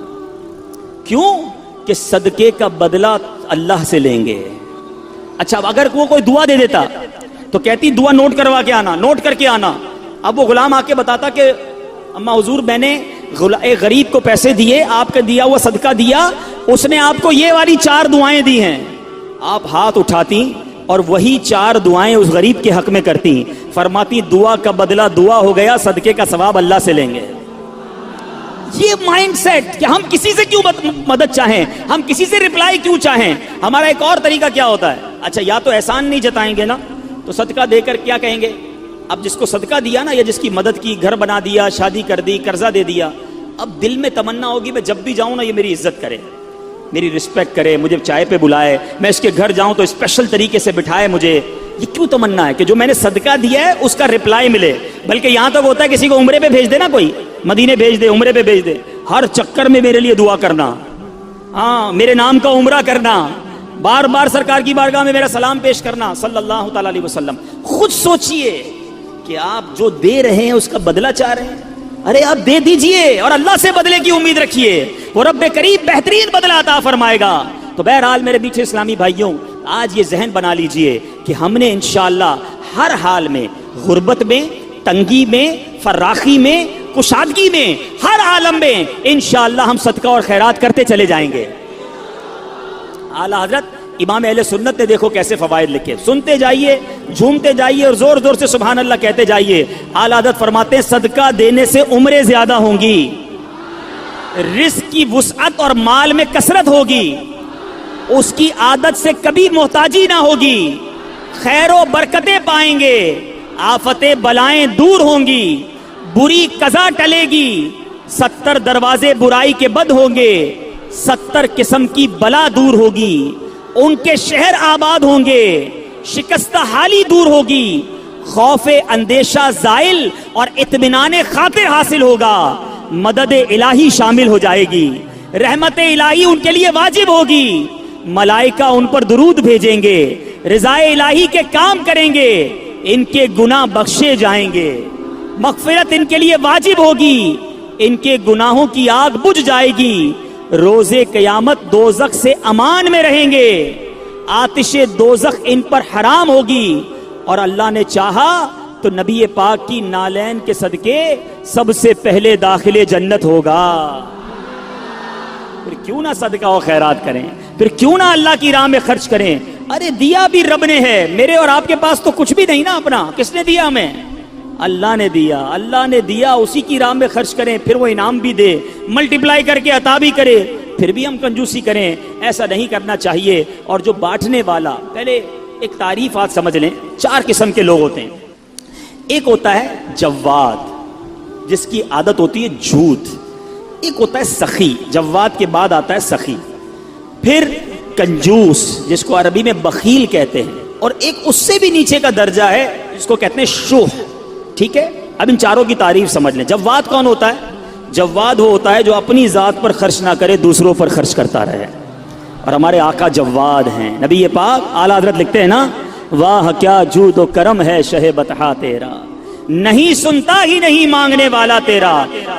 کیوں؟ کہ صدقے کا بدلہ اللہ سے لیں گے. اچھا اگر وہ کوئی دعا دے دیتا تو کہتی دعا نوٹ کروا کے آنا, نوٹ کر کے آنا. اب وہ غلام آ کے بتاتا کہ اما حضور میں نے ایک غریب کو پیسے دیے, آپ کا دیا ہوا صدقہ دیا, اس نے آپ کو یہ والی 4 دعائیں دی ہیں. آپ ہاتھ اٹھاتی اور وہی 4 دعائیں اس غریب کے حق میں کرتی, فرماتی دعا کا بدلہ دعا ہو گیا, صدقے کا ثواب اللہ سے لیں گے. یہ مائنڈ سیٹ کہ ہم کسی سے کیوں مدد چاہیں, ہم کسی سے رپلائی کیوں چاہیں. ہمارا ایک اور طریقہ کیا ہوتا ہے, اچھا یا تو احسان نہیں جتائیں گے نا, تو صدقہ دے کر کیا کہیں گے, اب جس کو صدقہ دیا نا یا جس کی مدد کی, گھر بنا دیا, شادی کر دی, قرضہ دے دیا, اب دل میں تمنا ہوگی میں جب بھی جاؤں نا یہ میری عزت کرے, میری رسپیکٹ کرے, مجھے چائے پہ بلائے, میں اس کے گھر جاؤں تو اسپیشل طریقے سے بٹھائے مجھے. یہ کیوں تمنا ہے کہ جو میں نے صدقہ دیا ہے اس کا رپلائی ملے. بلکہ یہاں تک ہوتا ہے کسی کو عمرے پہ بھیج دے نا, کوئی مدینے بھیج دے, عمرے پہ بھیج دے, ہر چکر میں میرے لیے دعا کرنا, ہاں میرے نام کا عمرہ کرنا, بار بار سرکار کی بارگاہ میں میرا سلام پیش کرنا صلی اللہ تعالی علیہ وسلم. خود سوچئے کہ آپ جو دے رہے ہیں اس کا بدلہ چاہ رہے ہیں. ارے آپ دے دیجئے اور اللہ سے بدلے کی امید رکھیے, وہ رب کریم بہترین بدلہ عطا فرمائے گا. تو بہرحال میرے میٹھے اسلامی بھائیوں, آج یہ ذہن بنا لیجئے کہ ہم نے انشاءاللہ ہر حال میں, غربت میں, تنگی میں, فراخی میں, کشادگی میں, ہر عالم میں انشاءاللہ ہم صدقہ اور خیرات کرتے چلے جائیں گے. اعلیٰ حضرت امام اہل سنت نے دیکھو کیسے فوائد لکھے, سنتے جائیے, جھومتے جائیے اور زور زور سے سبحان اللہ کہتے جائیے. اعلیٰ حضرت فرماتے ہیں صدقہ دینے سے عمریں زیادہ ہوں گی, رزق کی وسعت اور مال میں کثرت ہوگی, اس کی عادت سے کبھی محتاجی نہ ہوگی, خیر و برکتیں پائیں گے, آفتیں بلائیں دور ہوں گی, بری قضا ٹلے گی, 70 دروازے برائی کے بند ہوں گے, 70 قسم کی بلا دور ہوگی, ان کے شہر آباد ہوں گے, شکستہ حالی دور ہوگی, خوف اندیشہ زائل اور اطمینان خاطر حاصل ہوگا, مدد الہی شامل ہو جائے گی, رحمت الہی ان کے لیے واجب ہوگی, ملائکہ ان پر درود بھیجیں گے, رضا الہی کے کام کریں گے, ان کے گناہ بخشے جائیں گے, مغفرت ان کے لیے واجب ہوگی, ان کے گناہوں کی آگ بجھ جائے گی, روز قیامت دوزخ سے امان میں رہیں گے, آتش دوزخ ان پر حرام ہوگی, اور اللہ نے چاہا تو نبی پاک کی نالین کے صدقے سب سے پہلے داخل جنت ہوگا. پھر کیوں نہ صدقہ و خیرات کریں, پھر کیوں نہ اللہ کی راہ میں خرچ کریں. ارے دیا بھی رب نے ہے, میرے اور آپ کے پاس تو کچھ بھی نہیں نا اپنا, کس نے دیا ہمیں, اللہ نے دیا, اللہ نے دیا, اسی کی راہ میں خرچ کریں, پھر وہ انعام بھی دے, ملٹیپلائی کر کے عطا بھی کرے, پھر بھی ہم کنجوسی کریں, ایسا نہیں کرنا چاہیے. اور جو بانٹنے والا, پہلے ایک تعریف آج سمجھ لیں, 4 قسم کے لوگ ہوتے ہیں. ایک ہوتا ہے جواد, جس کی عادت ہوتی ہے جھوٹ. ایک ہوتا ہے سخی, جواد کے بعد آتا ہے سخی. پھر کنجوس, جس کو عربی میں بخیل کہتے ہیں. اور ایک اس سے بھی نیچے کا درجہ ہے جس کو کہتے ہیں شوہ. ٹھیک ہے, اب ان 4 کی تعریف سمجھ لیں. جواد کون ہوتا ہے؟ جواد وہ ہوتا ہے جو اپنی ذات پر خرچ نہ کرے, دوسروں پر خرچ کرتا رہے. اور ہمارے آقا جواد ہیں. نبی پاک اعلیٰ حضرت لکھتے ہیں نا, واہ کیا جود و کرم ہے شہ بطحا تیرا, نہیں سنتا ہی نہیں مانگنے والا تیرا.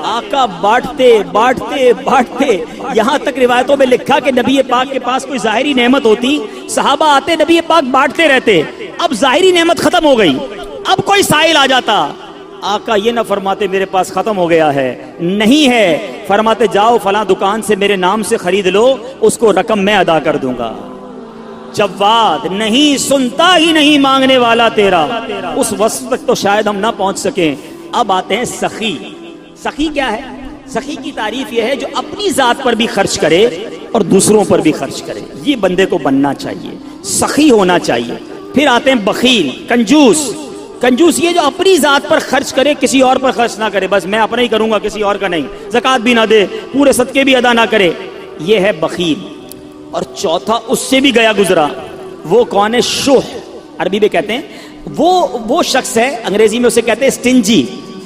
آقا بانٹتے بانٹتے بانٹتے, یہاں تک روایتوں میں لکھا کہ نبی پاک کے پاس کوئی ظاہری نعمت ہوتی, صحابہ آتے, نبی پاک بانٹتے رہتے. اب ظاہری نعمت ختم ہو گئی, اب کوئی سائل آ جاتا, آقا یہ نہ فرماتے میرے پاس ختم ہو گیا ہے, نہیں ہے, فرماتے جاؤ فلاں دکان سے میرے نام سے خرید لو, اس کو رقم میں ادا کر دوں گا. جواد, نہیں سنتا ہی نہیں مانگنے والا تیرا. اس وصف تک تو شاید ہم نہ پہنچ سکیں. اب آتے ہیں سخی. سخی کیا ہے؟ سخی کی تعریف یہ ہے جو اپنی ذات پر بھی خرچ کرے اور دوسروں پر بھی خرچ کرے. یہ بندے کو بننا چاہیے, سخی ہونا چاہیے. پھر آتے ہیں بخیل, کنجوس. کنجوس یہ جو اپنی ذات پر خرچ کرے, کسی اور پر خرچ نہ کرے, بس میں اپنا ہی کروں گا, کسی اور کا نہیں, زکوٰۃ بھی نہ دے, پورے صدقے بھی ادا نہ کرے, یہ ہے بخیل. اور چوتھا اس سے بھی گیا گزرا, وہ کون ہے؟ شوہ. عربی میں کہتے ہیں وہ شخص ہے, انگریزی میں اسے کہتے ہیں سٹنجی.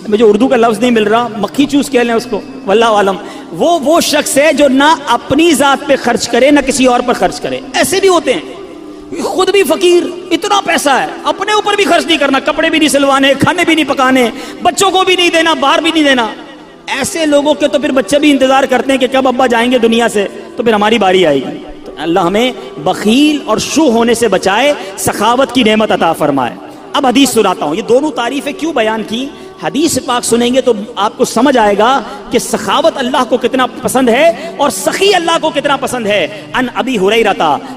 مجھے اردو کا لفظ نہیں مل رہا, مکھی چوس کہہ لیں اس کو, واللہ عالم. وہ شخص ہے جو نہ اپنی ذات پہ خرچ کرے نہ کسی اور پر خرچ کرے. ایسے بھی ہوتے ہیں, خود بھی فقیر, اتنا پیسہ ہے, اپنے اوپر بھی خرچ نہیں کرنا, کپڑے بھی نہیں سلوانے, کھانے بھی نہیں پکانے, بچوں کو بھی نہیں دینا, باہر بھی نہیں دینا. ایسے لوگوں کے تو پھر بچے بھی انتظار کرتے ہیں کہ کب ابا جائیں گے دنیا سے, تو پھر ہماری باری آئے گی. تو اللہ ہمیں بخیل اور شو ہونے سے بچائے, سخاوت کی نعمت عطا فرمائے. اب حدیث سناتا ہوں. یہ دونوں تعریفیں کیوں بیان کی, حدیث پاک سنیں گے تو آپ کو سمجھ آئے گا کہ سخاوت اللہ کو کتنا پسند ہے اور سخی اللہ کو کتنا پسند ہے. ان ابی ہریرہ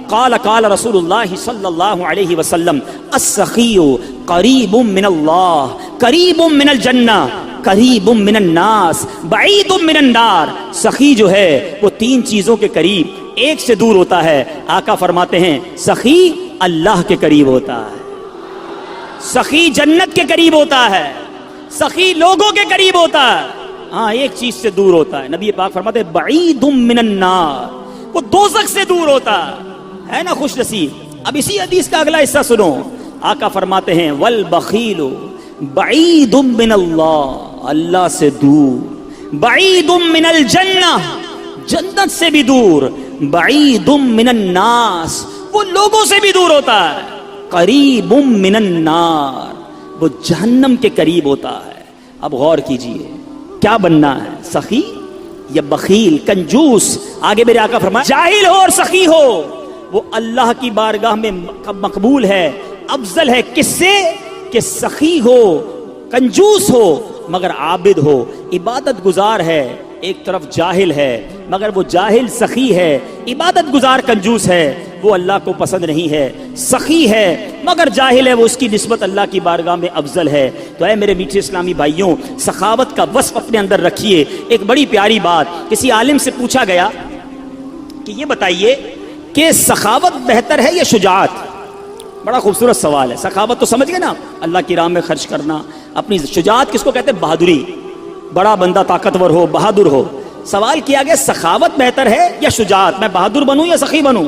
قال قال رسول اللہ صلی اللہ علیہ وسلم السخی قریب من اللہ قریب من الجنہ قریب من الناس بعید من النار. سخی جو ہے وہ تین چیزوں کے قریب ایک سے دور ہوتا ہے. آقا فرماتے ہیں سخی اللہ کے قریب ہوتا ہے, سخی جنت کے قریب ہوتا ہے, سخی لوگوں کے قریب ہوتا ہے, ہاں ایک چیز سے دور ہوتا ہے. نبی پاک فرماتے ہیں بعید من النار, وہ دوزخ سے دور ہوتا ہے نا خوش نصیب. اب اسی حدیث کا اگلا حصہ سنو. آقا فرماتے ہیں والبخیل بعید من اللہ, اللہ سے دور, بعید من الجنہ, جنت سے بھی دور, بعید من الناس, وہ لوگوں سے بھی دور ہوتا ہے, قریب من النار, وہ جہنم کے قریب ہوتا ہے. اب غور کیجئے کیا بننا ہے, سخی یا بخیل, کنجوس. آگے میرے آقا فرمائے جاہل ہو اور سخی ہو وہ اللہ کی بارگاہ میں مقبول ہے, افضل ہے. کس سے کہ سخی ہو, کنجوس ہو مگر عابد ہو, عبادت گزار ہے, ایک طرف جاہل ہے مگر وہ جاہل سخی ہے, عبادت گزار کنجوس ہے, وہ اللہ کو پسند نہیں ہے. سخی ہے مگر جاہل ہے, وہ اس کی نسبت اللہ کی بارگاہ میں افضل ہے. تو اے میرے میٹھے اسلامی بھائیوں, سخاوت کا وصف اپنے اندر رکھیے. ایک بڑی پیاری بات, کسی عالم سے پوچھا گیا کہ یہ بتائیے کہ سخاوت بہتر ہے یا شجاعت. بڑا خوبصورت سوال ہے. سخاوت تو سمجھ گئے نا, اللہ کی راہ میں خرچ کرنا. اپنی شجاعت کس کو کہتے ہیں؟ بہادری, بڑا بندہ طاقتور ہو, بہادر ہو. سوال کیا گیا سخاوت بہتر ہے یا شجاعت, میں بہادر بنوں یا سخی بنوں؟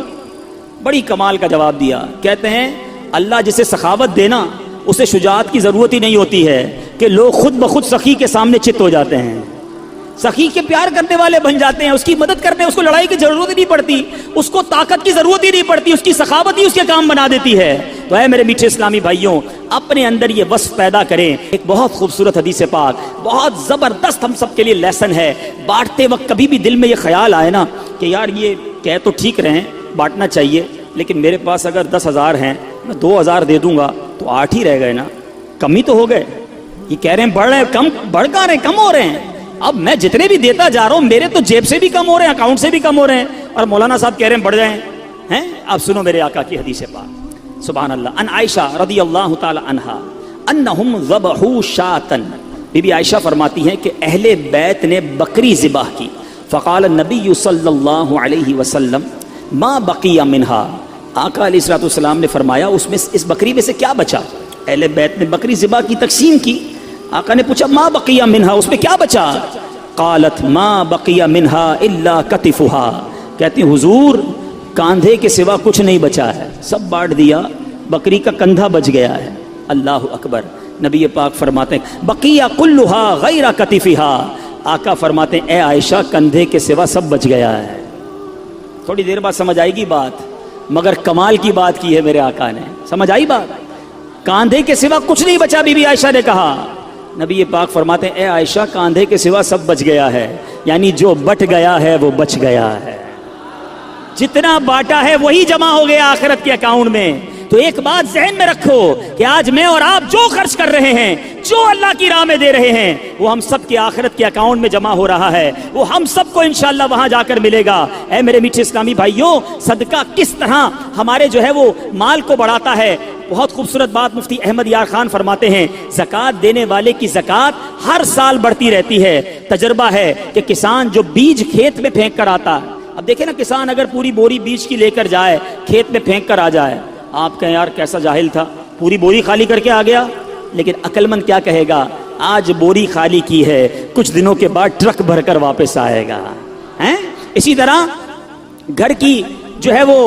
بڑی کمال کا جواب دیا. کہتے ہیں اللہ جسے سخاوت دینا اسے شجاعت کی ضرورت ہی نہیں ہوتی ہے کہ لوگ خود بخود سخی کے سامنے چت ہو جاتے ہیں, سخی کے پیار کرنے والے بن جاتے ہیں, اس کی مدد کرنے, اس کو لڑائی کی ضرورت ہی نہیں پڑتی, اس کو طاقت کی ضرورت ہی نہیں پڑتی, اس کی سخاوت ہی اس کے کام بنا دیتی ہے. تو اے میرے میٹھے اسلامی بھائیوں, اپنے اندر یہ وصف پیدا کریں. ایک بہت خوبصورت حدیث پاک, بہت زبردست ہم سب کے لیے لیسن ہے. بانٹتے وقت کبھی بھی دل میں یہ خیال آئے نا کہ یار یہ کہہ تو ٹھیک رہے, بانٹنا چاہیے, لیکن میرے پاس اگر 10,000 ہیں, میں 2,000 دے دوں گا تو 8 ہی رہ گئے نا, کم ہی تو ہو گئے. یہ کہہ رہے ہیں بڑھ رہے ہیں, کم بڑھ کہاں رہے ہیں, کم ہو رہے ہیں. اب میں جتنے بھی دیتا جا رہا ہوں میرے تو جیب سے بھی کم ہو رہے ہیں, اکاؤنٹ سے بھی کم ہو رہے ہیں, اور مولانا صاحب کہہ رہے ہیں بڑھ جائیں ہیں. اب سنو میرے آقا کی حدیث پاک, سبحان اللہ. ان عائشہ رضی اللہ تعالی عنہا انہم ذبحوا شاۃ, بی بی عائشہ فرماتی ہیں کہ اہل بیت نے بکری ذبح کی. فقال النبی صلی اللہ علیہ وسلم ما بقی منہا, آقا علیہ الصلوۃ والسلام نے فرمایا اس میں اس بکری میں سے کیا بچا. اہل بیت نے بکری ذبح کی, تقسیم کی. آقا نے پوچھا ما بقی منہا, اس میں کیا بچا. قالت ما بقی منہا الا کتفھا, کہتی حضور کاندھے کے سوا کچھ نہیں بچا ہے, سب بانٹ دیا, بکری کا کندھا بچ گیا ہے. اللہ اکبر. نبی پاک فرماتے ہیں بقیہ کلھا غیر کتفھا, آقا فرماتے ہیں اے عائشہ کندھے کے سوا سب بچ گیا ہے. تھوڑی دیر بعد سمجھ آئے گی بات, مگر کمال کی بات کی ہے میرے آقا نے. سمجھ آئی بات؟ کاندھے کے سوا کچھ نہیں بچا. بی بی عائشہ نے کہا, نبی پاک فرماتے ہیں اے عائشہ کاندھے کے سوا سب بچ گیا ہے, یعنی جو بٹ گیا ہے وہ بچ گیا ہے, جتنا باٹا ہے وہی جمع ہو گیا آخرت کے اکاؤنٹ میں. تو ایک بات ذہن میں رکھو کہ آج میں اور آپ جو خرچ کر رہے ہیں, جو اللہ کی راہ میں دے رہے ہیں, وہ ہم سب کی آخرت کے اکاؤنٹ میں جمع ہو رہا ہے, وہ ہم سب کو انشاءاللہ وہاں جا کر ملے گا. اے میرے میٹھے اسلامی بھائیوں, صدقہ کس طرح ہمارے جو ہے وہ مال کو بڑھاتا ہے. بہت خوبصورت بات مفتی احمد یار خان فرماتے ہیں زکوٰۃ دینے والے کی زکوٰۃ ہر سال بڑھتی رہتی ہے. تجربہ ہے کہ کسان جو بیج کھیت میں پھینک کر آتا ہے, اب دیکھیں نا کسان اگر پوری بوری بیج کی لے کر جائے, کھیت میں پھینک کر آ جائے, آپ کہیں یار کیسا جاہل تھا, پوری بوری خالی کر کے آ گیا. لیکن عقل مند کیا کہے گا, آج بوری خالی کی ہے, کچھ دنوں کے بعد ٹرک بھر کر واپس آئے گا. اسی طرح گھر کی جو ہے وہ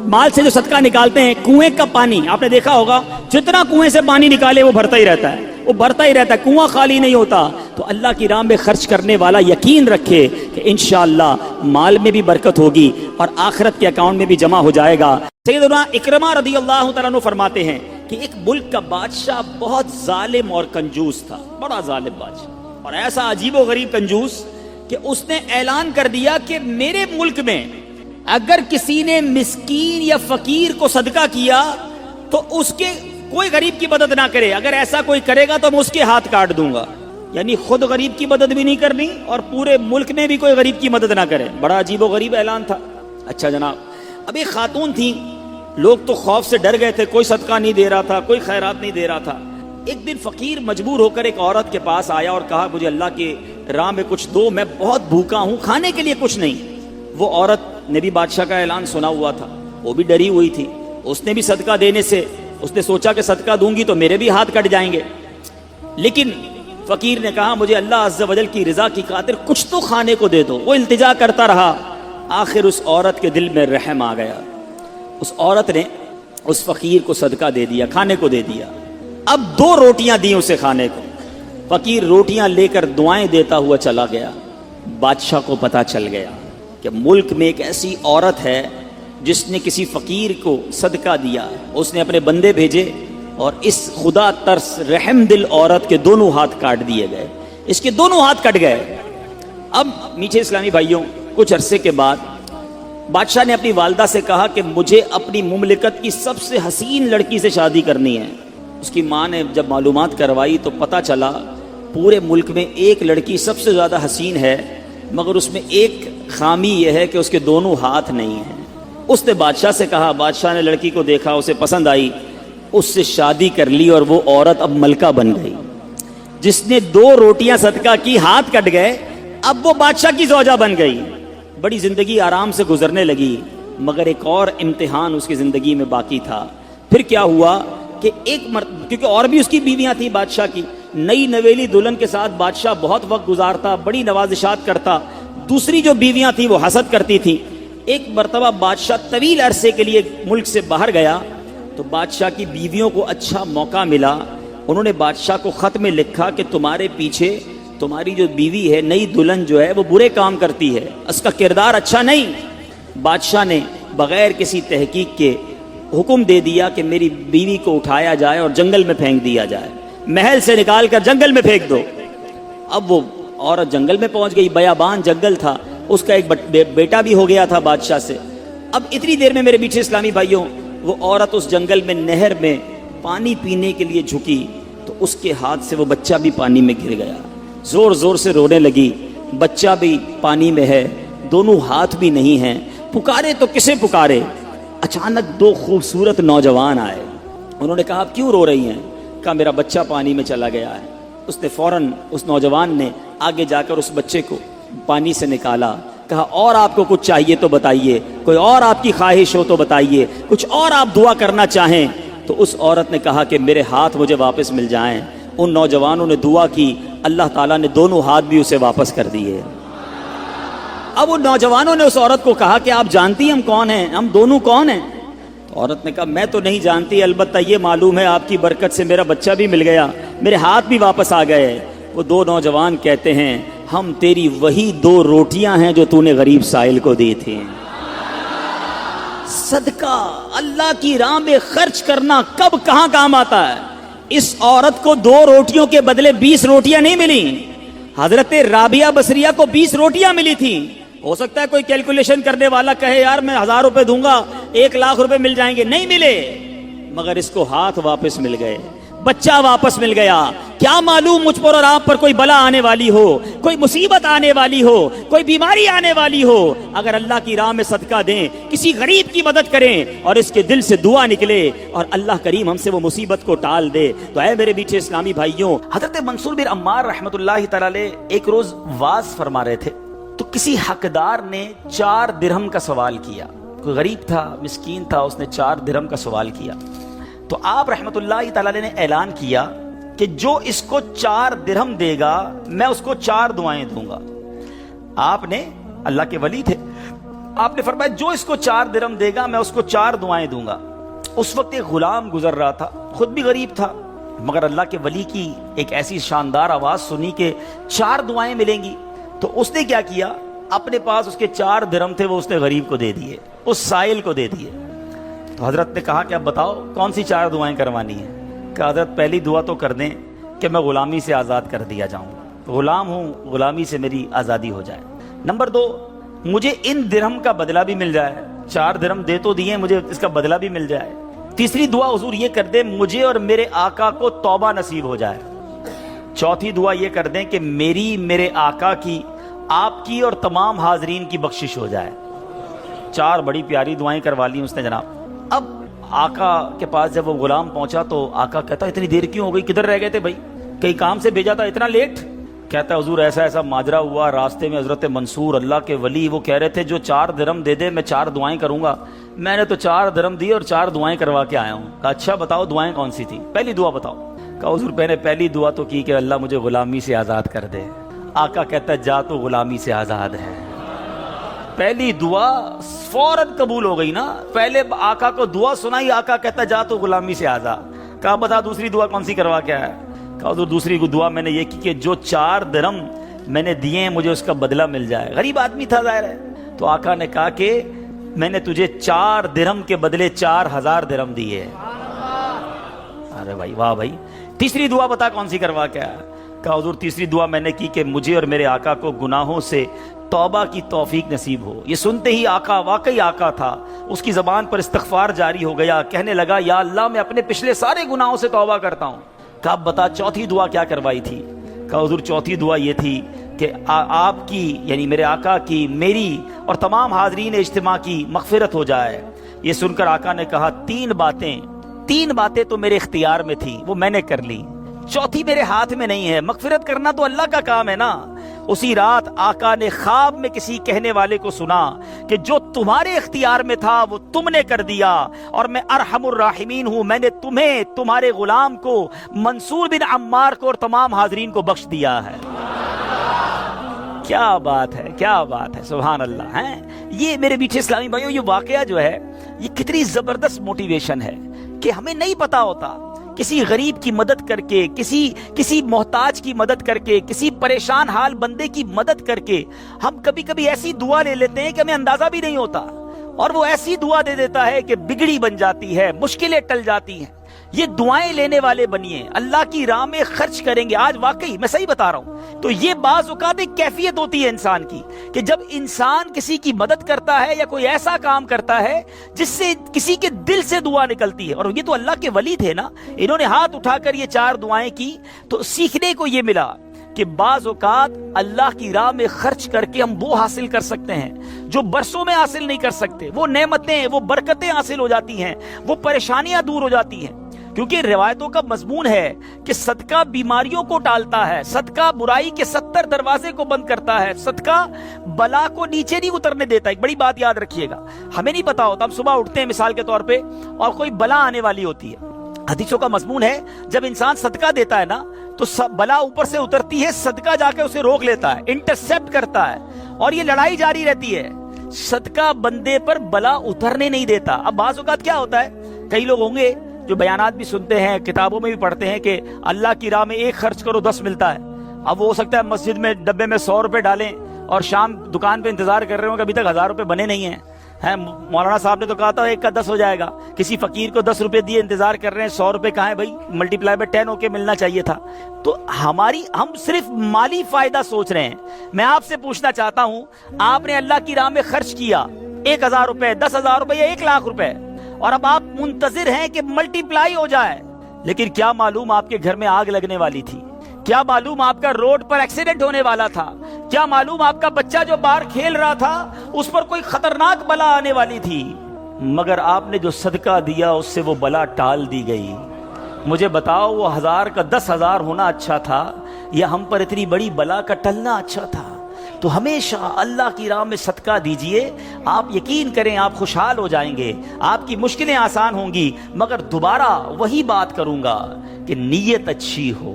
مال سے جو صدقہ نکالتے ہیں, کنویں کا پانی آپ نے دیکھا ہوگا, جتنا کنویں سے پانی نکالے وہ بھرتا ہی رہتا ہے, وہ بھرتا ہی رہتا ہے, کنواں خالی نہیں ہوتا. تو اللہ کی راہ میں خرچ کرنے والا یقین رکھے کہ انشاءاللہ مال میں بھی برکت ہوگی اور آخرت کے اکاؤنٹ میں بھی جمع ہو جائے گا. سیدنا اکرمہ رضی اللہ تعالیٰ عنہ فرماتے ہیں کہ ایک ملک کا بادشاہ بہت ظالم اور کنجوس تھا, بڑا ظالم بادشاہ, اور ایسا عجیب و غریب کنجوس کہ اس نے اعلان کر دیا کہ میرے ملک میں اگر کسی نے مسکین یا فقیر کو صدقہ کیا تو اس کے کوئی غریب کی مدد نہ کرے, اگر ایسا کوئی کرے گا تو میں اس کے ہاتھ کاٹ دوں گا. یعنی خود غریب کی مدد بھی نہیں کرنی اور پورے ملک میں بھی کوئی غریب کی مدد نہ کرے. بڑا عجیب و غریب اعلان تھا. اچھا جناب, اب ایک خاتون تھی, لوگ تو خوف سے ڈر گئے تھے, کوئی صدقہ نہیں دے رہا تھا, کوئی خیرات نہیں دے رہا تھا. ایک دن فقیر مجبور ہو کر ایک عورت کے پاس آیا اور کہا مجھے اللہ کی راہ میں کچھ دو، میں بہت بھوکا ہوں، کھانے کے لیے کچھ نہیں۔ وہ عورت نے بھی بادشاہ کا اعلان سنا ہوا تھا، وہ بھی ڈری ہوئی تھی، اس نے بھی صدقہ دینے سے اس نے سوچا کہ صدقہ دوں گی تو میرے بھی ہاتھ کٹ جائیں گے، لیکن فقیر نے کہا مجھے اللہ عز و جل کی رضا کی خاطر کچھ تو کھانے کو دے دو۔ وہ التجا کرتا رہا، آخر اس عورت کے دل میں رحم آ گیا، اس عورت نے اس فقیر کو صدقہ دے دیا، کھانے کو دے دیا۔ اب 2 روٹیاں دی اسے کھانے کو، فقیر روٹیاں لے کر دعائیں دیتا ہوا چلا گیا۔ بادشاہ کو پتا چل گیا کہ ملک میں ایک ایسی عورت ہے جس نے کسی فقیر کو صدقہ دیا۔ اس نے اپنے بندے بھیجے اور اس خدا ترس رحم دل عورت کے دونوں ہاتھ کاٹ دیے گئے، اس کے دونوں ہاتھ کٹ گئے۔ اب میٹھے اسلامی بھائیوں، کچھ عرصے کے بعد بادشاہ نے اپنی والدہ سے کہا کہ مجھے اپنی مملکت کی سب سے حسین لڑکی سے شادی کرنی ہے۔ اس کی ماں نے جب معلومات کروائی تو پتہ چلا پورے ملک میں ایک لڑکی سب سے زیادہ حسین ہے، مگر اس میں ایک خامی یہ ہے کہ اس کے دونوں ہاتھ نہیں ہیں۔ اس نے بادشاہ سے کہا، بادشاہ نے لڑکی کو دیکھا، اسے پسند آئی، اس سے شادی کر لی اور وہ عورت اب ملکہ بن گئی۔ جس نے 2 روٹیاں صدقہ کی، ہاتھ کٹ گئے، اب وہ بادشاہ کی زوجہ بن گئی۔ بڑی زندگی آرام سے گزرنے لگی، مگر ایک اور امتحان اس کی زندگی میں باقی تھا۔ پھر کیا ہوا کہ کیونکہ اور بھی اس کی بیویاں تھیں بادشاہ کی، نئی نویلی دلہن کے ساتھ بادشاہ بہت وقت گزارتا، بڑی نوازشات کرتا، دوسری جو بیویاں تھیں وہ حسد کرتی تھیں۔ ایک مرتبہ بادشاہ طویل عرصے کے لیے ملک سے باہر گیا تو بادشاہ کی بیویوں کو اچھا موقع ملا، انہوں نے بادشاہ کو خط میں لکھا کہ تمہارے پیچھے تمہاری جو بیوی ہے، نئی دلہن جو ہے، وہ برے کام کرتی ہے، اس کا کردار اچھا نہیں۔ بادشاہ نے بغیر کسی تحقیق کے حکم دے دیا کہ میری بیوی کو اٹھایا جائے اور جنگل میں پھینک دیا جائے، محل سے نکال کر جنگل میں پھینک دو۔ اب وہ عورت جنگل میں پہنچ گئی، بیابان جنگل تھا، اس کا ایک بیٹا بھی ہو گیا تھا بادشاہ سے۔ اب اتنی دیر میں میرے میٹھے اسلامی بھائیوں، وہ عورت اس جنگل میں نہر میں پانی پینے کے لیے جھکی تو اس کے ہاتھ سے وہ بچہ بھی پانی میں گر گیا، زور زور سے رونے لگی، بچہ بھی پانی میں ہے، دونوں ہاتھ بھی نہیں ہیں، پکارے تو کسے پکارے؟ اچانک 2 خوبصورت نوجوان آئے، انہوں نے کہا آپ کیوں رو رہی ہیں؟ کہا میرا بچہ پانی میں چلا گیا ہے۔ اس نے فوراً اس نوجوان نے آگے جا کر اس بچے کو پانی سے نکالا، کہا اور آپ کو کچھ چاہیے تو بتائیے، کوئی اور آپ کی خواہش ہو تو بتائیے، کچھ اور آپ دعا کرنا چاہیں تو۔ اس عورت نے کہا کہ میرے ہاتھ مجھے واپس مل جائیں۔ ان نوجوانوں نے دعا کی، اللہ تعالیٰ نے دونوں ہاتھ بھی اسے واپس کر دیے۔ اب ان نوجوانوں نے اس عورت کو کہا کہ آپ جانتی ہیں ہم کون ہیں، ہم دونوں کون ہیں؟ تو عورت نے کہا میں تو نہیں جانتی، البتہ یہ معلوم ہے آپ کی برکت سے میرا بچہ بھی مل گیا، میرے ہاتھ بھی واپس آ گئے۔ وہ 2 نوجوان کہتے ہیں ہم تیری وہی 2 روٹیاں ہیں جو تو نے غریب سائل کو دی تھی۔ صدقہ اللہ کی راہ میں خرچ کرنا کب کہاں کام آتا ہے؟ اس عورت کو 2 روٹیوں کے بدلے 20 روٹیاں نہیں ملی، حضرت رابعہ بصریہ کو 20 روٹیاں ملی تھی۔ ہو سکتا ہے کوئی کیلکولیشن کرنے والا کہے یار میں 1000 روپے دوں گا 1 لاکھ روپے مل جائیں گے، نہیں ملے، مگر اس کو ہاتھ واپس مل گئے، بچہ واپس مل گیا۔ کیا معلوم مجھ پر اور آپ پر کوئی بلا آنے والی ہو، کوئی مصیبت آنے والی ہو، کوئی بیماری آنے والی ہو، اگر اللہ کی راہ میں صدقہ دیں، کسی غریب کی مدد کریں اور اس کے دل سے دعا نکلے اور اللہ کریم ہم سے وہ مصیبت کو ٹال دے تو اے میرے میٹھے اسلامی بھائیوں، حضرت منصور بن عمار رحمۃ اللہ تعالی علیہ ایک روز واز فرما رہے تھے تو کسی حقدار نے 4 درہم کا سوال کیا، کوئی غریب تھا، مسکین تھا، اس نے 4 درہم کا سوال کیا تو آپ رحمت اللہ تعالی نے اعلان کیا کہ جو اس کو 4 درہم دے گا میں اس کو 4 دعائیں دوں گا۔ آپ نے، اللہ کے ولی تھے، آپ نے فرمایا جو اس کو 4 درہم دے گا میں اس کو 4 دعائیں دوں گا۔ اس وقت ایک غلام گزر رہا تھا، خود بھی غریب تھا، مگر اللہ کے ولی کی ایک ایسی شاندار آواز سنی کہ 4 دعائیں ملیں گی، تو اس نے کیا کیا، اپنے پاس اس کے 4 درہم تھے وہ اس نے غریب کو دے دیے، اس سائل کو دے دیے۔ تو حضرت نے کہا کہ اب بتاؤ کون سی 4 دعائیں کروانی ہیں؟ کہ حضرت پہلی دعا تو کر دیں کہ میں غلامی سے آزاد کر دیا جاؤں، غلام ہوں، غلامی سے میری آزادی ہو جائے۔ نمبر 2، مجھے ان درہم کا بدلہ بھی مل جائے، 4 درہم دے تو دیے، مجھے اس کا بدلہ بھی مل جائے۔ تیسری دعا حضور یہ کر دیں مجھے اور میرے آقا کو توبہ نصیب ہو جائے۔ چوتھی دعا یہ کر دیں کہ میری، میرے آقا کی، آپ کی اور تمام حاضرین کی بخشش ہو جائے۔ 4 بڑی پیاری دعائیں کروا لی اس نے جناب۔ اب آقا کے پاس جب وہ غلام پہنچا تو آقا کہتا اتنی دیر کیوں ہو گئی, کدھر رہ گئے تھے بھائی, کئی کام سے بھیجا تھا, اتنا لیٹ؟ کہتا ہے حضور ایسا ایسا ماجرا ہوا, راستے میں حضرت منصور اللہ کے ولی وہ کہہ رہے تھے جو 4 درہم دے دے میں 4 دعائیں کروں گا. میں نے تو 4 درہم دیے اور 4 دعائیں کروا کے آیا ہوں. کہا اچھا بتاؤ دعائیں کون سی تھی, پہلی دعا بتاؤ. کہا حضور میں نے پہلی دعا تو کی کہ اللہ مجھے غلامی سے آزاد کر دے. آقا کہتا ہے جا تو غلامی سے آزاد ہے. پہلی دعا فوراً قبول ہو گئی نا, پہلے آقا کو دعا سنائی, آقا کہتا ہے جا تو غلامی سے آزاد. کہا بتا دوسری دعا کون سی کروا کے آیا؟ کہا حضور دوسری دعا میں نے یہ کی کہ جو 4 درہم میں نے دیے ہیں مجھے اس کا بدلہ مل جائے. غریب آدمی تھا ظاہر ہے. تو آقا نے کہا کہ میں نے تجھے 4 درہم کے بدلے 4000 درہم دیے. ارے بھائی واہ بھائی. تیسری دعا بتا کون سی کروا کے آیا؟ کہا حضور تیسری دعا میں نے کی کہ مجھے اور میرے آقا کو گناہوں سے توبہ کی توفیق نصیب ہو. یہ سنتے ہی آقا واقعی آقا تھا, اس کی زبان پر استغفار جاری ہو گیا, کہنے لگا یا اللہ میں اپنے پچھلے سارے گناہوں سے توبہ کرتا ہوں. کہا بتا چوتھی دعا کیا کروائی تھی؟ کہا حضور چوتھی دعا یہ تھی کہ آپ کی یعنی میرے آقا کی, میری اور تمام حاضرین اجتماع کی مغفرت ہو جائے. یہ سن کر آقا نے کہا 3 باتیں تو میرے اختیار میں تھیں, وہ میں نے کر لی, چوتھی میرے ہاتھ میں نہیں ہے. مغفرت کرنا تو اللہ کا کام ہے نا. اسی رات آقا نے خواب میں کسی کہنے والے کو سنا کہ جو تمہارے اختیار میں تھا وہ تم نے کر دیا, اور میں ارحم الراحمین ہوں, میں نے تمہیں, تمہارے غلام کو, منصور بن عمار کو اور تمام حاضرین کو بخش دیا ہے. کیا بات ہے, کیا بات ہے, سبحان اللہ. ہیں یہ میرے میٹھے اسلامی بھائیوں, یہ واقعہ جو ہے یہ کتنی زبردست موٹیویشن ہے کہ ہمیں نہیں پتا ہوتا کسی غریب کی مدد کر کے, کسی محتاج کی مدد کر کے, کسی پریشان حال بندے کی مدد کر کے ہم کبھی کبھی ایسی دعا لے لیتے ہیں کہ ہمیں اندازہ بھی نہیں ہوتا, اور وہ ایسی دعا دے دیتا ہے کہ بگڑی بن جاتی ہے, مشکلیں ٹل جاتی ہیں. یہ دعائیں لینے والے بنیے, اللہ کی راہ میں خرچ کریں گے. آج واقعی میں صحیح بتا رہا ہوں, تو یہ بعض اوقات ایک کیفیت ہوتی ہے انسان کی کہ جب انسان کسی کی مدد کرتا ہے یا کوئی ایسا کام کرتا ہے جس سے کسی کے دل سے دعا نکلتی ہے. اور یہ تو اللہ کے ولی تھے نا, انہوں نے ہاتھ اٹھا کر یہ 4 دعائیں کی. تو سیکھنے کو یہ ملا کہ بعض اوقات اللہ کی راہ میں خرچ کر کے ہم وہ حاصل کر سکتے ہیں جو برسوں میں حاصل نہیں کر سکتے. وہ نعمتیں, وہ برکتیں حاصل ہو جاتی ہیں, وہ پریشانیاں دور ہو جاتی ہیں. کیونکہ روایتوں کا مضمون ہے کہ صدقہ بیماریوں کو ٹالتا ہے, صدقہ برائی کے 70 دروازے کو بند کرتا ہے, صدقہ بلا کو نیچے نہیں اترنے دیتا. ایک بڑی بات یاد رکھیے گا, ہمیں نہیں پتا ہوتا, ہم صبح اٹھتے ہیں مثال کے طور پہ اور کوئی بلا آنے والی ہوتی ہے. حدیثوں کا مضمون ہے جب انسان صدقہ دیتا ہے نا تو بلا اوپر سے اترتی ہے, صدقہ جا کے اسے روک لیتا ہے, انٹرسیپٹ کرتا ہے, اور یہ لڑائی جاری رہتی ہے. صدقہ بندے پر بلا اترنے نہیں دیتا. اب بعض اوقات کیا ہوتا ہے, کئی لوگ ہوں گے جو بیانات بھی سنتے ہیں, کتابوں میں بھی پڑھتے ہیں کہ اللہ کی راہ میں 1 خرچ کرو 10 ملتا ہے. اب وہ ہو سکتا ہے مسجد میں ڈبے میں 100 روپے ڈالیں اور شام دکان پہ انتظار کر رہے ہوں کہ ابھی تک 1000 روپے بنے نہیں ہیں. مولانا صاحب نے تو کہا تھا 1 کا 10 ہو جائے گا. کسی فقیر کو 10 روپے دیے, انتظار کر رہے ہیں, 100 روپے کہاں ہے بھائی, ملٹی پلائی بائی 10 ہو کے ملنا چاہیے تھا. تو ہم صرف مالی فائدہ سوچ رہے ہیں. میں آپ سے پوچھنا چاہتا ہوں, آپ نے اللہ کی راہ میں خرچ کیا 1000 روپے, 10,000 روپے یا 1 لاکھ روپے, اور اب آپ منتظر ہیں کہ ملٹی پلائی ہو جائے, لیکن کیا معلوم آپ کے گھر میں آگ لگنے والی تھی, کیا معلوم آپ کا روڈ پر ایکسیڈنٹ ہونے والا تھا, کیا معلوم آپ کا بچہ جو باہر کھیل رہا تھا اس پر کوئی خطرناک بلا آنے والی تھی, مگر آپ نے جو صدقہ دیا اس سے وہ بلا ٹال دی گئی. مجھے بتاؤ وہ 1000 کا 10,000 ہونا اچھا تھا یا ہم پر اتنی بڑی بلا کا ٹلنا اچھا تھا؟ تو ہمیشہ اللہ کی راہ میں صدقہ دیجئے, آپ یقین کریں آپ خوشحال ہو جائیں گے, آپ کی مشکلیں آسان ہوں گی. مگر دوبارہ وہی بات کروں گا کہ نیت اچھی ہو.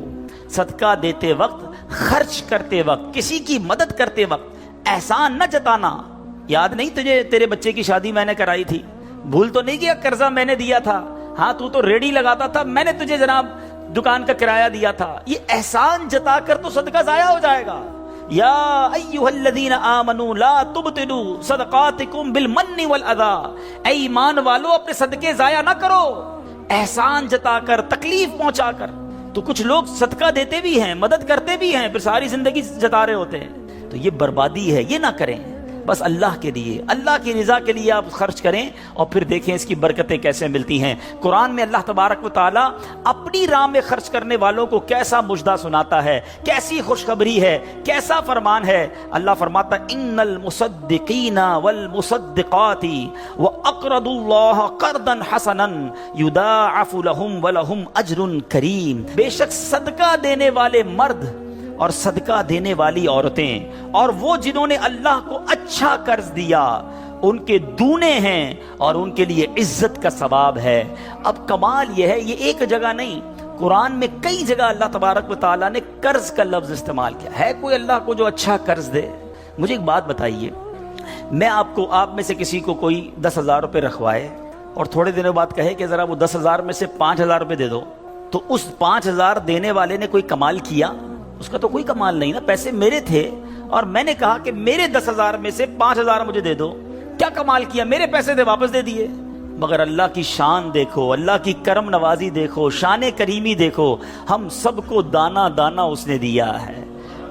صدقہ دیتے وقت, خرچ کرتے وقت, کسی کی مدد کرتے وقت احسان نہ جتانا. یاد نہیں تجھے تیرے بچے کی شادی میں نے کرائی تھی, بھول تو نہیں کیا قرضہ میں نے دیا تھا, ہاں تو ریڈی لگاتا تھا, میں نے تجھے جناب دکان کا کرایہ دیا تھا. یہ احسان جتا کر تو صدقہ ضائع ہو جائے گا. یا ایھا الذین آمنوا لا تبطلوا صدقاتکم بالمن والاذی, اے ایمان والو اپنے صدقے ضائع نہ کرو احسان جتا کر, تکلیف پہنچا کر. تو کچھ لوگ صدقہ دیتے بھی ہیں, مدد کرتے بھی ہیں, پھر ساری زندگی جتا رہے ہوتے ہیں. تو یہ بربادی ہے, یہ نہ کریں. بس اللہ کے لیے، اللہ کی رضا کے لیے آپ خرچ کریں اور پھر دیکھیں اس کی برکتیں کیسے ملتی ہیں۔ قرآن میں اللہ تبارک و تعالی اپنی راہ میں خرچ کرنے والوں کو کیسا مژدہ سناتا ہے، کیسی خوشخبری ہے، کیسا فرمان ہے۔ اللہ فرماتا ہے ان المصدقین والمصدقات واقرضوا اللہ قرضا حسنا یضاعف لهم ولهم اجر کریم، بے شک صدقہ دینے والے مرد اور صدقہ دینے والی عورتیں اور وہ جنہوں نے اللہ کو اچھا قرض دیا ان کے دونے ہیں اور ان کے لیے عزت کا ثواب ہے۔ اب کمال یہ ہے، یہ ایک جگہ نہیں، قرآن میں کئی جگہ اللہ تبارک و تعالیٰ نے قرض کا لفظ استعمال کیا ہے۔ کوئی اللہ کو جو اچھا قرض دے؟ مجھے ایک بات بتائیے، میں آپ میں سے کسی کو کوئی 10,000 روپے رکھوائے اور تھوڑے دنوں بعد کہے کہ ذرا وہ 10,000 میں سے 5,000 روپے دے دو، تو اس 5,000 دینے والے نے کوئی کمال کیا؟ اس کا تو کوئی کمال نہیں نا، پیسے میرے تھے اور میں نے کہا کہ میرے 10,000 میں سے 5,000 مجھے دے دو، کیا کمال کیا؟ میرے پیسے دے واپس دے دیے۔ مگر اللہ کی شان دیکھو، اللہ کی کرم نوازی دیکھو، شان کریمی دیکھو، ہم سب کو دانا دانا اس نے دیا ہے۔